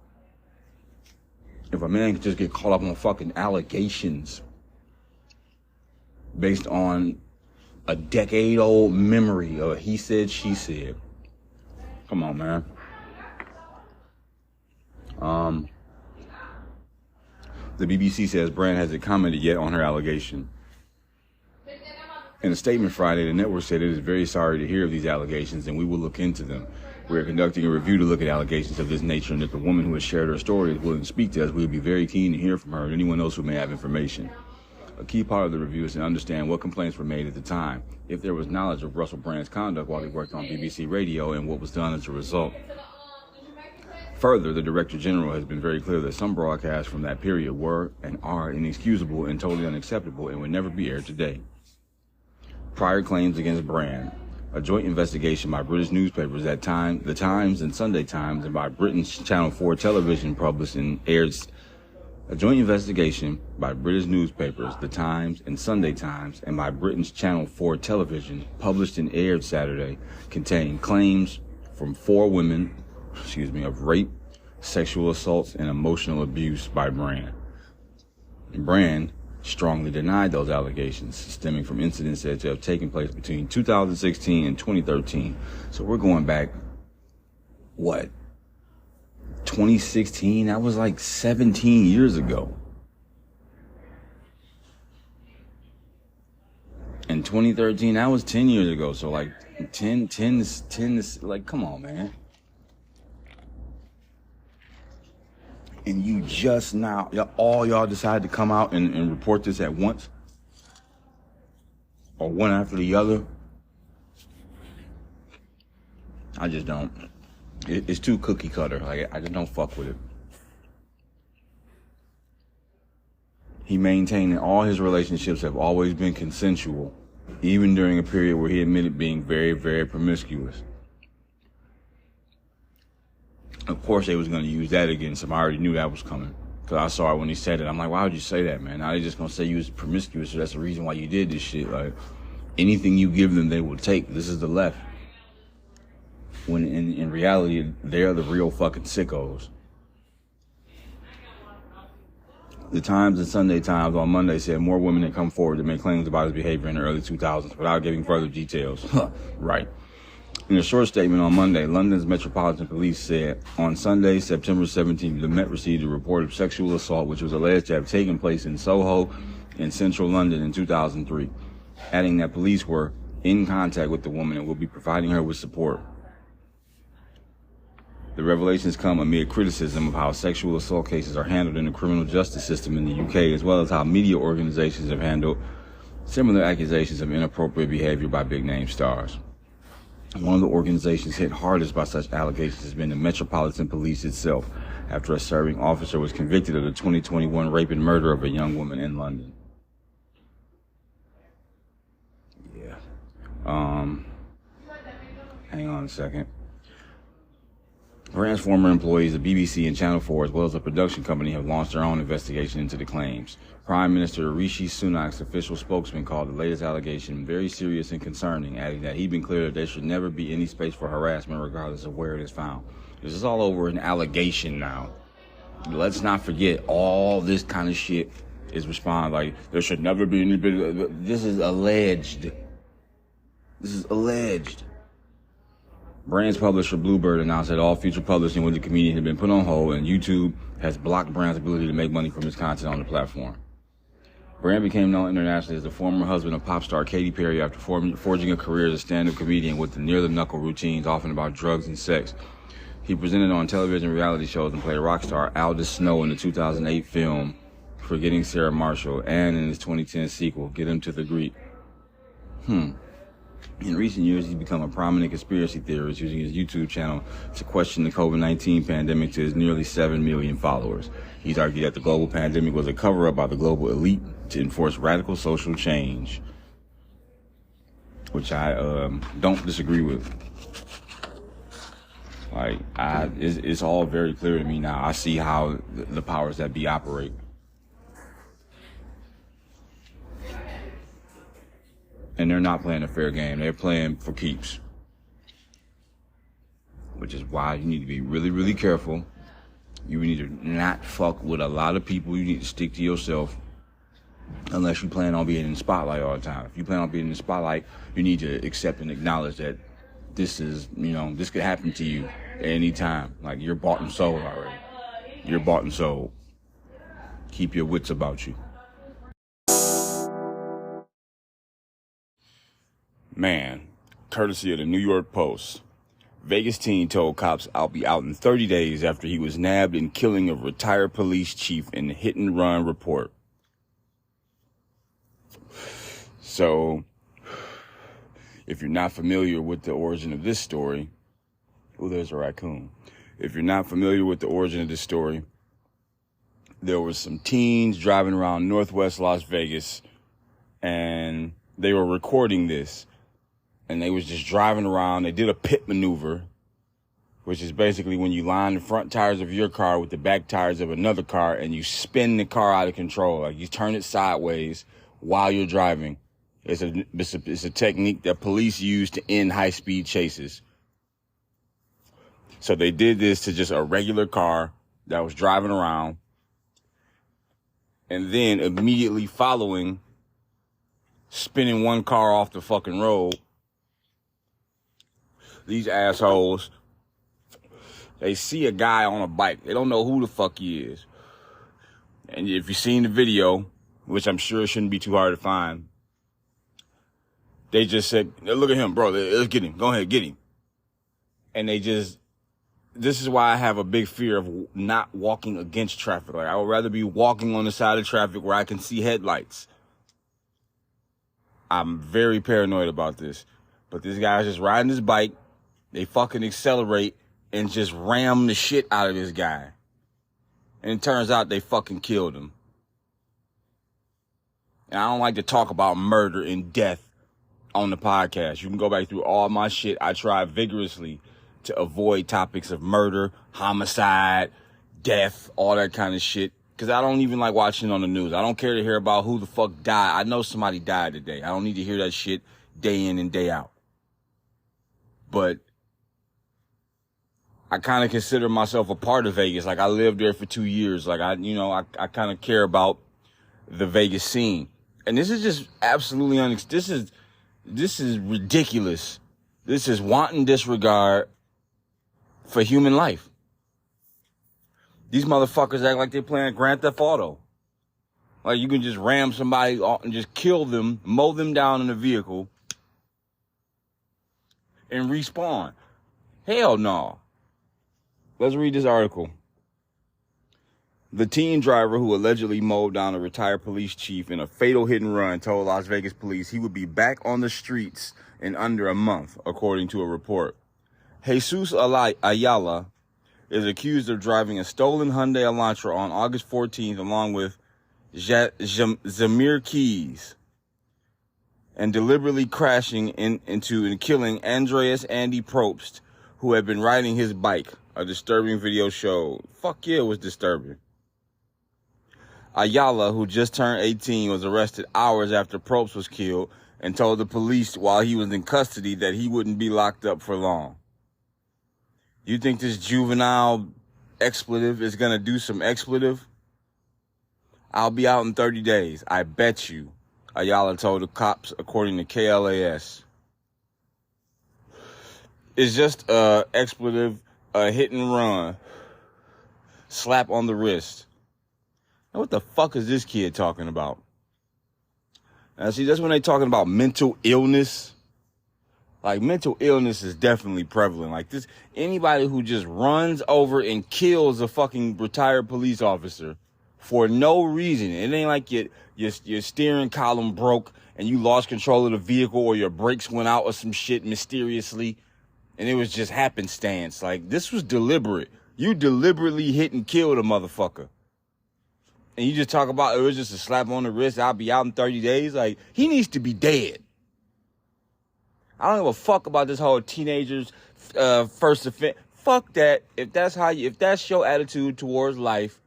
if a man could just get caught up on fucking allegations based on a decade-old memory of he said, she said. Come on, man. The BBC says Brand hasn't commented yet on her allegation. In a statement Friday, the network said it is very sorry to hear of these allegations and we will look into them. We are conducting a review to look at allegations of this nature, and if the woman who has shared her story is willing to speak to us, we would be very keen to hear from her and anyone else who may have information. A key part of the review is to understand what complaints were made at the time, if there was knowledge of Russell Brand's conduct while he worked on BBC Radio, and what was done as a result. Further, the Director General has been very clear that some broadcasts from that period were and are inexcusable and totally unacceptable and would never be aired today. Prior claims against Brand. A joint investigation by British newspapers The Times and Sunday Times, and by Britain's Channel 4 television published and aired. A joint investigation by British newspapers, The Times and Sunday Times, and by Britain's Channel 4 television, published and aired Saturday, contained claims from 4 women, of rape, sexual assaults, and emotional abuse by Brand. Brand, strongly denied those allegations, stemming from incidents said to have taken place between 2016 and 2013. So we're going back, 2016? That was like 17 years ago. In 2013, that was 10 years ago. So like 10 is like, come on, man. And you just now, all y'all decided to come out and report this at once? Or one after the other? I just don't. It's too cookie cutter. Like, I just don't fuck with it. He maintained that all his relationships have always been consensual, even during a period where he admitted being very, very promiscuous. Of course, they was going to use that against him. I already knew that was coming. Because I saw it when he said it. I'm like, why would you say that, man? Now they just going to say you was promiscuous, so that's the reason why you did this shit. Like, anything you give them, they will take. This is the left. When in reality, they're the real fucking sickos. The Times and Sunday Times on Monday said more women had come forward to make claims about his behavior in the early 2000s without giving further details. Right. In a short statement on Monday, London's Metropolitan Police said, on Sunday, September 17th, the Met received a report of sexual assault which was alleged to have taken place in Soho in central London in 2003, adding that police were in contact with the woman and will be providing her with support. The revelations come amid criticism of how sexual assault cases are handled in the criminal justice system in the UK, as well as how media organizations have handled similar accusations of inappropriate behavior by big-name stars. One of the organizations hit hardest by such allegations has been the Metropolitan Police itself, after a serving officer was convicted of the 2021 rape and murder of a young woman in London. Yeah. Hang on a second. Grant's former employees of BBC and Channel 4, as well as a production company, have launched their own investigation into the claims. Prime Minister Rishi Sunak's official spokesman called the latest allegation very serious and concerning, adding that he'd been clear that there should never be any space for harassment regardless of where it is found. This is all over an allegation now. Let's not forget, all this kind of shit is responded like, there should never be any bit. This is alleged. This is alleged. Brand's publisher Bluebird announced that all future publishing with the comedian had been put on hold, and YouTube has blocked Brand's ability to make money from his content on the platform. Brand became known internationally as the former husband of pop star Katy Perry after forging a career as a stand-up comedian with the near-the-knuckle routines often about drugs and sex. He presented on television reality shows and played rock star Aldous Snow in the 2008 film Forgetting Sarah Marshall and in his 2010 sequel, Get Him to the Greek. In recent years, he's become a prominent conspiracy theorist, using his YouTube channel to question the COVID-19 pandemic to his nearly 7 million followers. He's argued that the global pandemic was a cover-up by the global elite to enforce radical social change, which I don't disagree with. Like, it's all very clear to me now. I see how the powers that be operate. And they're not playing a fair game. They're playing for keeps. Which is why you need to be really, really careful. You need to not fuck with a lot of people. You need to stick to yourself. Unless you plan on being in the spotlight all the time. If you plan on being in the spotlight, you need to accept and acknowledge that this is, this could happen to you at any time. Like, you're bought and sold already. You're bought and sold. Keep your wits about you. Man, courtesy of the New York Post. Vegas teen told cops I'll be out in 30 days after he was nabbed in killing a retired police chief in a hit-and-run report. So, if you're not familiar with the origin of this story, there's a raccoon. If you're not familiar with the origin of this story, there were some teens driving around northwest Las Vegas, and they were recording this. And they was just driving around. They did a pit maneuver, which is basically when you line the front tires of your car with the back tires of another car and you spin the car out of control. Like, you turn it sideways while you're driving. It's a technique that police use to end high-speed chases. So they did this to just a regular car that was driving around. and then immediately following, spinning one car off the fucking road. These assholes, they see a guy on a bike. They don't know who the fuck he is. And if you've seen the video, which I'm sure shouldn't be too hard to find, they just said, look at him, bro, let's get him. Go ahead, get him. And this is why I have a big fear of not walking against traffic. Like, I would rather be walking on the side of traffic where I can see headlights. I'm very paranoid about this. But this guy's just riding his bike. They fucking accelerate and just ram the shit out of this guy. And it turns out they fucking killed him. And I don't like to talk about murder and death on the podcast. You can go back through all my shit. I try vigorously to avoid topics of murder, homicide, death, all that kind of shit. Because I don't even like watching on the news. I don't care to hear about who the fuck died. I know somebody died today. I don't need to hear that shit day in and day out. But I kind of consider myself a part of Vegas. Like, I lived there for 2 years. Like, I kind of care about the Vegas scene. And this is just absolutely this is ridiculous. This is wanton disregard for human life. These motherfuckers act like they're playing Grand Theft Auto. Like, you can just ram somebody and just kill them, mow them down in a vehicle, and respawn. Hell no. Let's read this article. The teen driver who allegedly mowed down a retired police chief in a fatal hit and run told Las Vegas police he would be back on the streets in under a month, according to a report. Jesus Ayala is accused of driving a stolen Hyundai Elantra on August 14th along with Zamir Keys and deliberately crashing into and killing Andreas Andy Probst, who had been riding his bike. A disturbing video showed. Fuck yeah, it was disturbing. Ayala, who just turned 18, was arrested hours after Probst was killed and told the police while he was in custody that he wouldn't be locked up for long. You think this juvenile expletive is going to do some expletive? I'll be out in 30 days. I bet you, Ayala told the cops, according to KLAS. It's just expletive, a hit and run, slap on the wrist. Now, what the fuck is this kid talking about? Now, see, that's when they talking about mental illness. Like, mental illness is definitely prevalent. Like, this, anybody who just runs over and kills a fucking retired police officer for no reason. It ain't like your steering column broke and you lost control of the vehicle or your brakes went out or some shit mysteriously and it was just happenstance. Like, this was deliberate. You deliberately hit and killed a motherfucker. And you just talk about it was just a slap on the wrist, I'll be out in 30 days. Like, he needs to be dead. I don't give a fuck about this whole teenagers first offense. Fuck that. If that's your attitude towards life,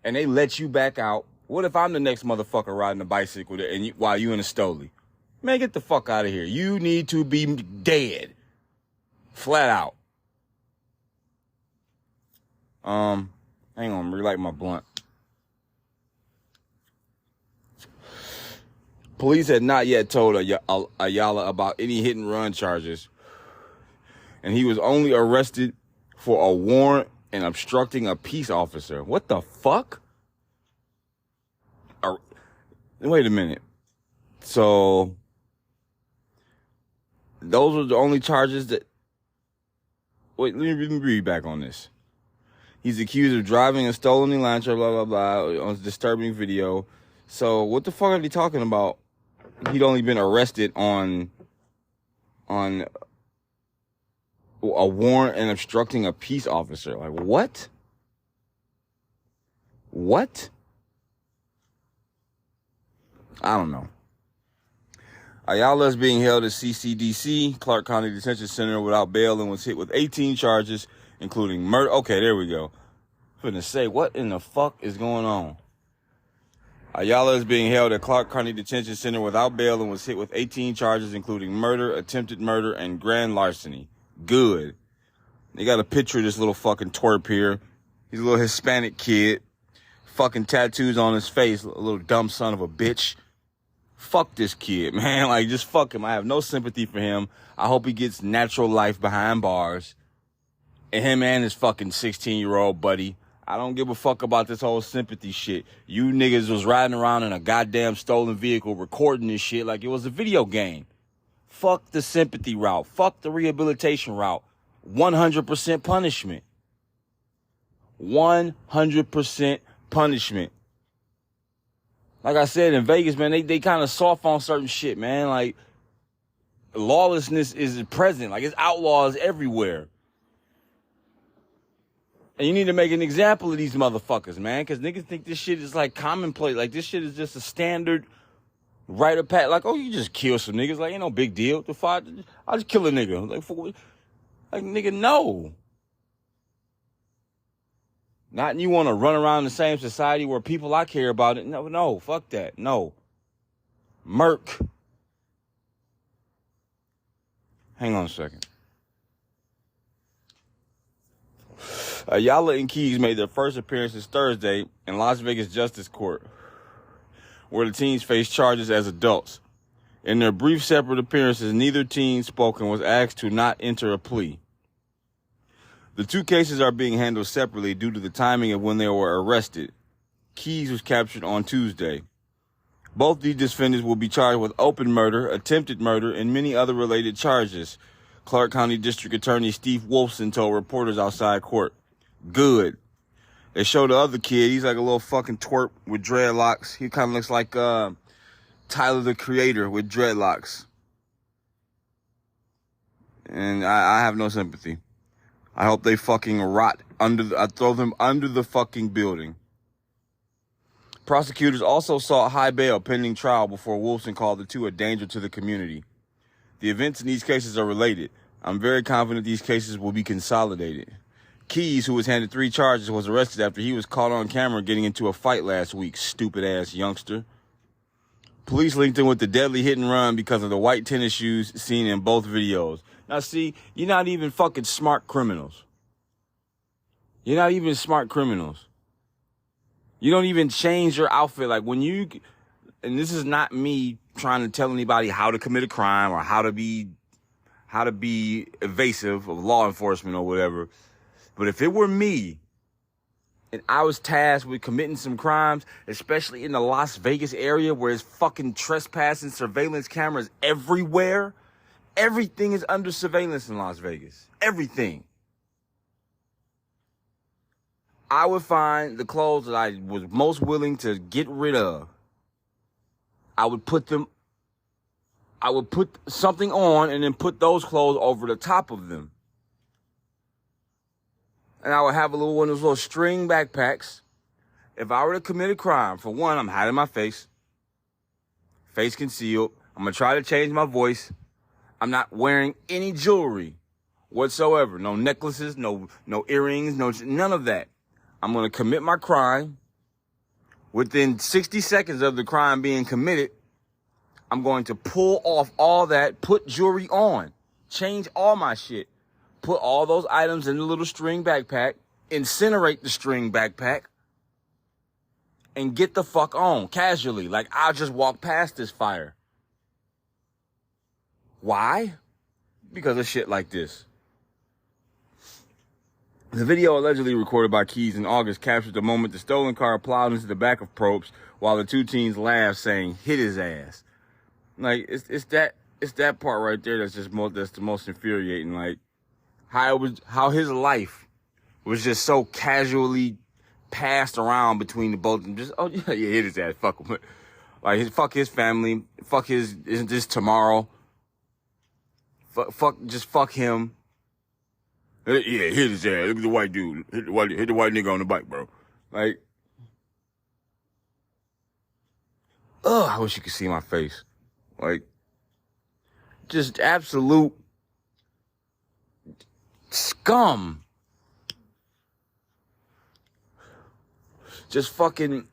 and they let you back out, what if I'm the next motherfucker riding a bicycle while you in a Stoli? Man, get the fuck out of here. You need to be dead, flat out. Hang on, relight my blunt. Police had not yet told Ayala about any hit and run charges, and he was only arrested for a warrant and obstructing a peace officer. What the fuck? Wait a minute. So, those were the only charges that... Wait, let me read back on this. He's accused of driving a stolen Elantra, blah, blah, blah, on a disturbing video. So, what the fuck are they talking about? He'd only been arrested on a warrant and obstructing a peace officer. Like, what? What? I don't know. Ayala is being held at CCDC, Clark County Detention Center, without bail and was hit with 18 charges, including murder. Okay, there we go. I'm finna say, what in the fuck is going on? Ayala is being held at Clark County Detention Center without bail and was hit with 18 charges, including murder, attempted murder, and grand larceny. Good. They got a picture of this little fucking twerp here. He's a little Hispanic kid. fucking tattoos on his face, a little dumb son of a bitch. Fuck this kid, man. Like, just fuck him. I have no sympathy for him. I hope he gets natural life behind bars. And him and his fucking 16-year-old buddy. I don't give a fuck about this whole sympathy shit. You niggas was riding around in a goddamn stolen vehicle recording this shit like it was a video game. Fuck the sympathy route. Fuck the rehabilitation route. 100% punishment. 100% punishment. Like I said, in Vegas, man, they kind of soft on certain shit, man. Like, lawlessness is present. Like, it's outlaws everywhere. And you need to make an example of these motherfuckers, man, because niggas think this shit is, like, commonplace. Like, this shit is just a standard rite of passage. Like, oh, you just kill some niggas. Like, ain't no big deal. The fuck? I'll just kill a nigga. Like, nigga, no. Not you want to run around the same society where people I care about it. No, fuck that. No. Merc. Hang on a second. Ayala and Keys made their first appearances Thursday in Las Vegas Justice Court, where the teens faced charges as adults. In their brief separate appearances, neither teen spoke and was asked to not enter a plea. The two cases are being handled separately due to the timing of when they were arrested. Keys was captured on Tuesday. Both these defendants will be charged with open murder, attempted murder, and many other related charges, Clark County District Attorney Steve Wolfson told reporters outside court. Good. They showed the other kid. He's like a little fucking twerp with dreadlocks. He kind of looks like Tyler, the Creator, with dreadlocks. And I have no sympathy. I hope they fucking rot I throw them under the fucking building. Prosecutors also sought high bail pending trial before Wolfson called the two a danger to the community. The events in these cases are related. I'm very confident these cases will be consolidated. Keys, who was handed 3 charges, was arrested after he was caught on camera getting into a fight last week, stupid-ass youngster. Police linked him with the deadly hit and run because of the white tennis shoes seen in both videos. Now, see, you're not even fucking smart criminals. You're not even smart criminals. You don't even change your outfit. Like, when you... And this is not me trying to tell anybody how to commit a crime or how to be evasive of law enforcement or whatever. But if it were me and I was tasked with committing some crimes, especially in the Las Vegas area where there's fucking trespassing surveillance cameras everywhere, everything is under surveillance in Las Vegas. Everything. I would find the clothes that I was most willing to get rid of. I would put something on and then put those clothes over the top of them. And I would have a one of those little string backpacks. If I were to commit a crime, for one, I'm hiding my face concealed. I'm going to try to change my voice. I'm not wearing any jewelry whatsoever. No necklaces, no earrings, none of that. I'm going to commit my crime. Within 60 seconds of the crime being committed, I'm going to pull off all that, put jewelry on, change all my shit, put all those items in the little string backpack, incinerate the string backpack, and get the fuck on casually. Like, I'll just walk past this fire. Why? Because of shit like this. The video allegedly recorded by Keys in August captured the moment the stolen car plowed into the back of Probst while the two teens laughed, saying, "Hit his ass." Like, it's that part right there that's the most infuriating. Like, how his life was just so casually passed around between the both of them. Just, oh yeah, hit his ass, fuck him. Like, fuck his family, fuck isn't this tomorrow? Fuck him. Yeah, hit his ass. Look at the white dude. Hit the white nigga on the bike, bro. Like, I wish you could see my face. Like, just absolute scum. Just fucking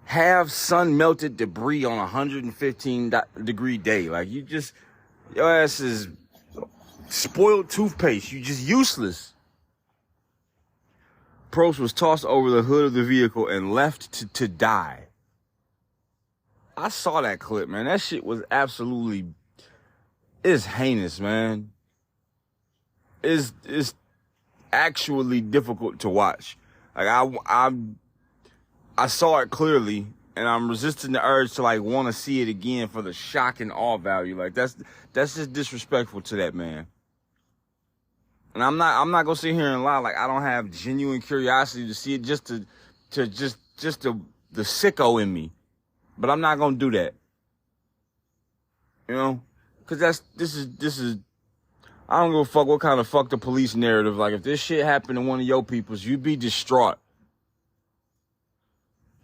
have sun-melted debris on a 115-degree day. Like, your ass is spoiled toothpaste. You just useless. Probst was tossed over the hood of the vehicle and left to die. I saw that clip, man. That shit was absolutely, it's heinous, man. It's actually difficult to watch. Like I saw it clearly, and I'm resisting the urge to like want to see it again for the shock and awe value. Like that's just disrespectful to that man. And I'm not gonna sit here and lie. Like I don't have genuine curiosity to see it, just the sicko in me. But I'm not gonna do that. You know, because this is. I don't give a fuck what kind of fuck the police narrative. Like if this shit happened to one of your peoples, you'd be distraught.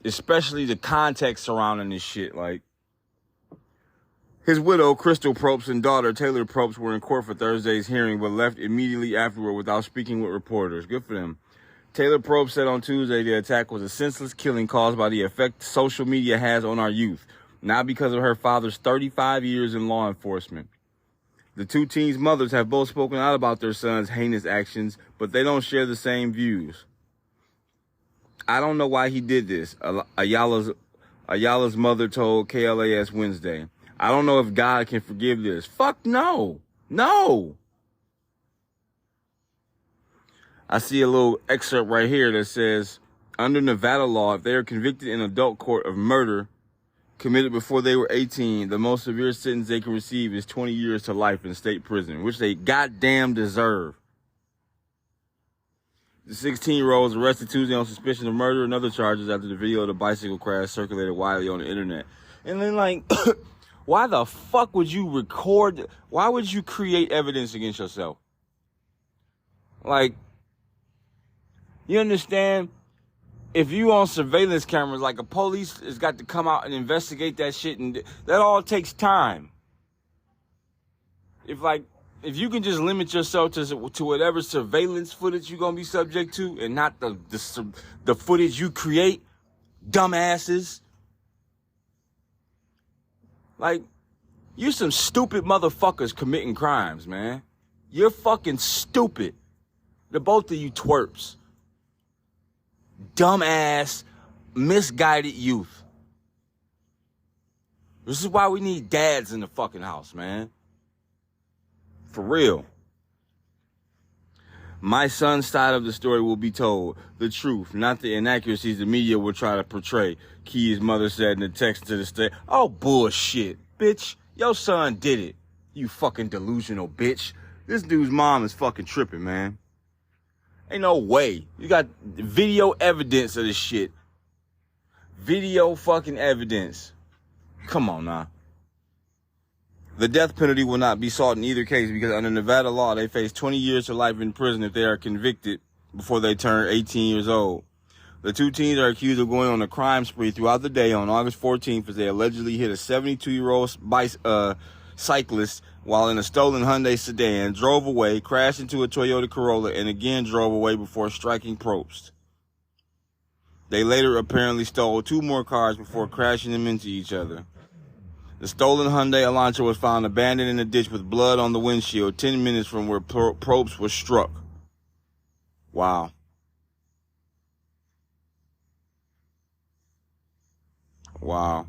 Especially the context surrounding this shit. Like his widow, Crystal Probst, and daughter, Taylor Probst, were in court for Thursday's hearing, but left immediately afterward without speaking with reporters. Good for them. Taylor Probst said on Tuesday the attack was a senseless killing caused by the effect social media has on our youth, not because of her father's 35 years in law enforcement. The two teens' mothers have both spoken out about their son's heinous actions, but they don't share the same views. I don't know why he did this, Ayala's mother told KLAS Wednesday. I don't know if God can forgive this. Fuck no. No. I see a little excerpt right here that says, under Nevada law, if they are convicted in adult court of murder committed before they were 18, the most severe sentence they can receive is 20 years to life in state prison, which they goddamn deserve. The 16-year-old was arrested Tuesday on suspicion of murder and other charges after the video of the bicycle crash circulated widely on the internet. And then, like, why the fuck would you record? Why would you create evidence against yourself? Like, you understand? If you on surveillance cameras, like a police has got to come out and investigate that shit, and that all takes time. If you can just limit yourself to whatever surveillance footage you're gonna be subject to, and not the footage you create, dumbasses. Like, you're some stupid motherfuckers committing crimes, man. You're fucking stupid. The both of you twerps. Dumbass, misguided youth. This is why we need dads in the fucking house, man. For real. My son's side of the story will be told. The truth, not the inaccuracies the media will try to portray, Key's mother said in a text to the state. Oh, bullshit. Bitch, your son did it. You fucking delusional bitch. This dude's mom is fucking tripping, man. Ain't no way. You got video evidence of this shit. Video fucking evidence. Come on now. The death penalty will not be sought in either case because under Nevada law, they face 20 years to life in prison if they are convicted before they turn 18 years old. The two teens are accused of going on a crime spree throughout the day on August 14th as they allegedly hit a 72-year-old cyclist while in a stolen Hyundai sedan, drove away, crashed into a Toyota Corolla, and again drove away before striking Probst. They later apparently stole two more cars before crashing them into each other. The stolen Hyundai Elantra was found abandoned in a ditch with blood on the windshield 10 minutes from where Probst was struck. Wow. Wow.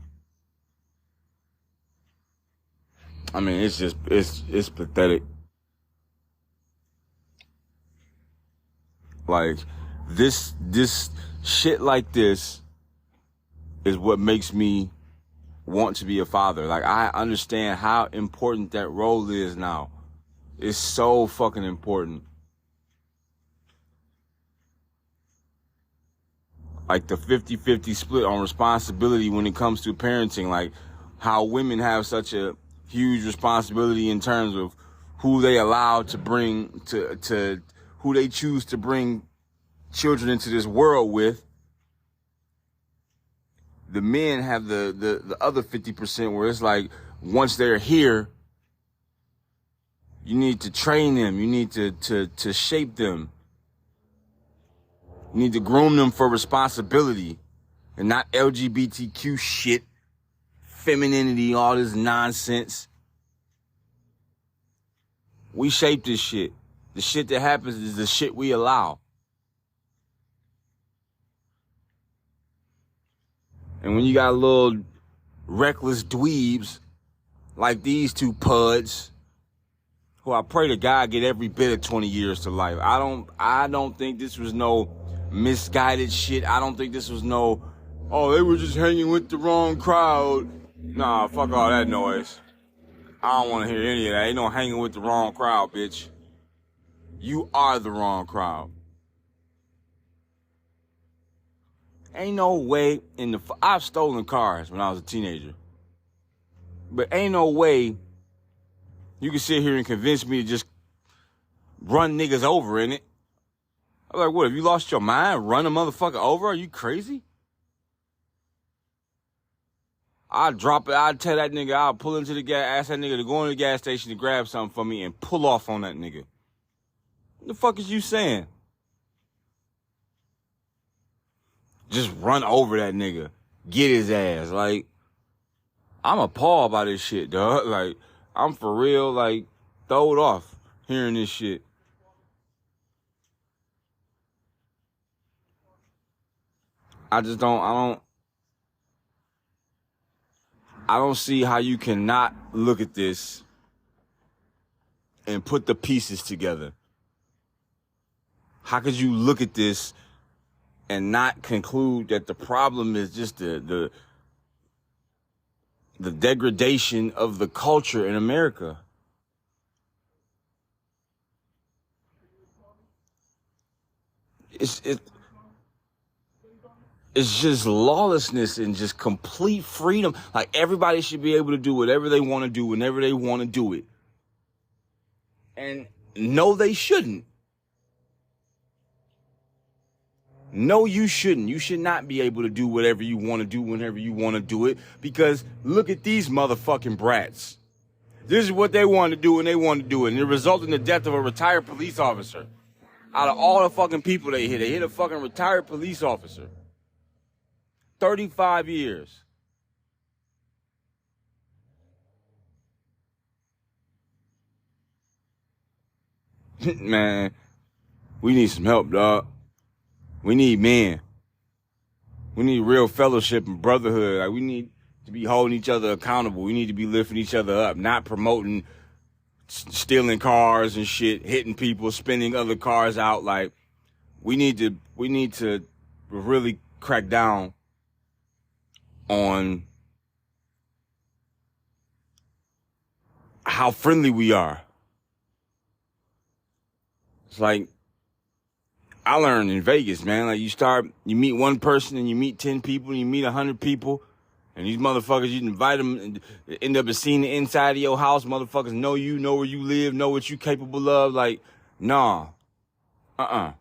I mean, it's pathetic. Like, this shit like this is what makes me want to be a father. Like, I understand how important that role is now. It's so fucking important. Like the 50-50 split on responsibility when it comes to parenting. Like, how women have such a huge responsibility in terms of who they allow to bring to who they choose to bring children into this world with. The men have the other 50% where it's like, once they're here, you need to train them. You need to shape them. You need to groom them for responsibility and not LGBTQ shit, femininity, all this nonsense. We shape this shit. The shit that happens is the shit we allow. And when you got little reckless dweebs like these two puds, who I pray to God get every bit of 20 years to life. I don't think this was no misguided shit. I don't think this was no, oh, they were just hanging with the wrong crowd. Nah, fuck all that noise. I don't want to hear any of that. Ain't no hanging with the wrong crowd, bitch. You are the wrong crowd. Ain't no way I've stolen cars when I was a teenager. But ain't no way you can sit here and convince me to just run niggas over in it. I'm like, what, have you lost your mind? Run a motherfucker over? Are you crazy? I'd drop it. I'd tell that nigga, I'll pull into the gas, ask that nigga to go in the gas station to grab something for me and pull off on that nigga. What the fuck is you saying? Just run over that nigga. Get his ass. Like, I'm appalled by this shit, dog. Like, I'm for real, like, throw it off hearing this shit. I don't see how you cannot look at this and put the pieces together. How could you look at this and not conclude that the problem is just the degradation of the culture in America? It's just lawlessness and just complete freedom. Like, everybody should be able to do whatever they want to do whenever they want to do it. And no, they shouldn't. No, you shouldn't. You should not be able to do whatever you want to do whenever you want to do it, because look at these motherfucking brats. This is what they want to do when they want to do it, and it resulted in the death of a retired police officer. Out of all the fucking people they hit a fucking retired police officer. 35 years. Man, we need some help, dog. We need men. We need real fellowship and brotherhood. Like, we need to be holding each other accountable. We need to be lifting each other up, not promoting stealing cars and shit, hitting people, spinning other cars out. Like, we need to really crack down on how friendly we are. It's like, I learned in Vegas, man. Like, you meet one person and you meet 10 people and you meet 100 people. And these motherfuckers, you invite them and end up seeing the inside of your house. Motherfuckers know you, know where you live, know what you capable of. Like, nah. All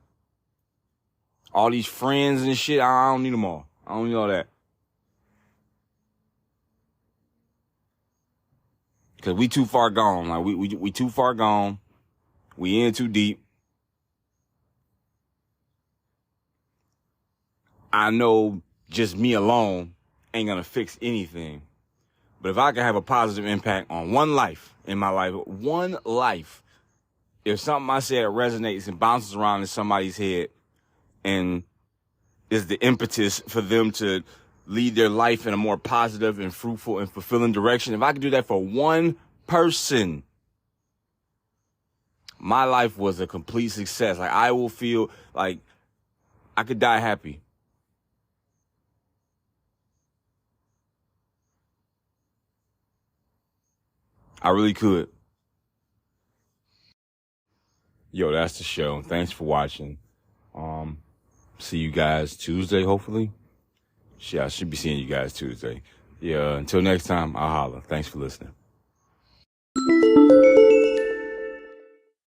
these friends and shit, I don't need them all. I don't need all that. Because we too far gone. Like, we too far gone. We in too deep. I know just me alone ain't gonna fix anything. But if I can have a positive impact on one life in my life, one life, if something I said resonates and bounces around in somebody's head and is the impetus for them to lead their life in a more positive and fruitful and fulfilling direction, if I can do that for one person, my life was a complete success. Like, I will feel like I could die happy. I really could. Yo, that's the show. Thanks for watching. See you guys Tuesday, hopefully. Yeah, I should be seeing you guys Tuesday. Yeah, until next time, I'll holler. Thanks for listening.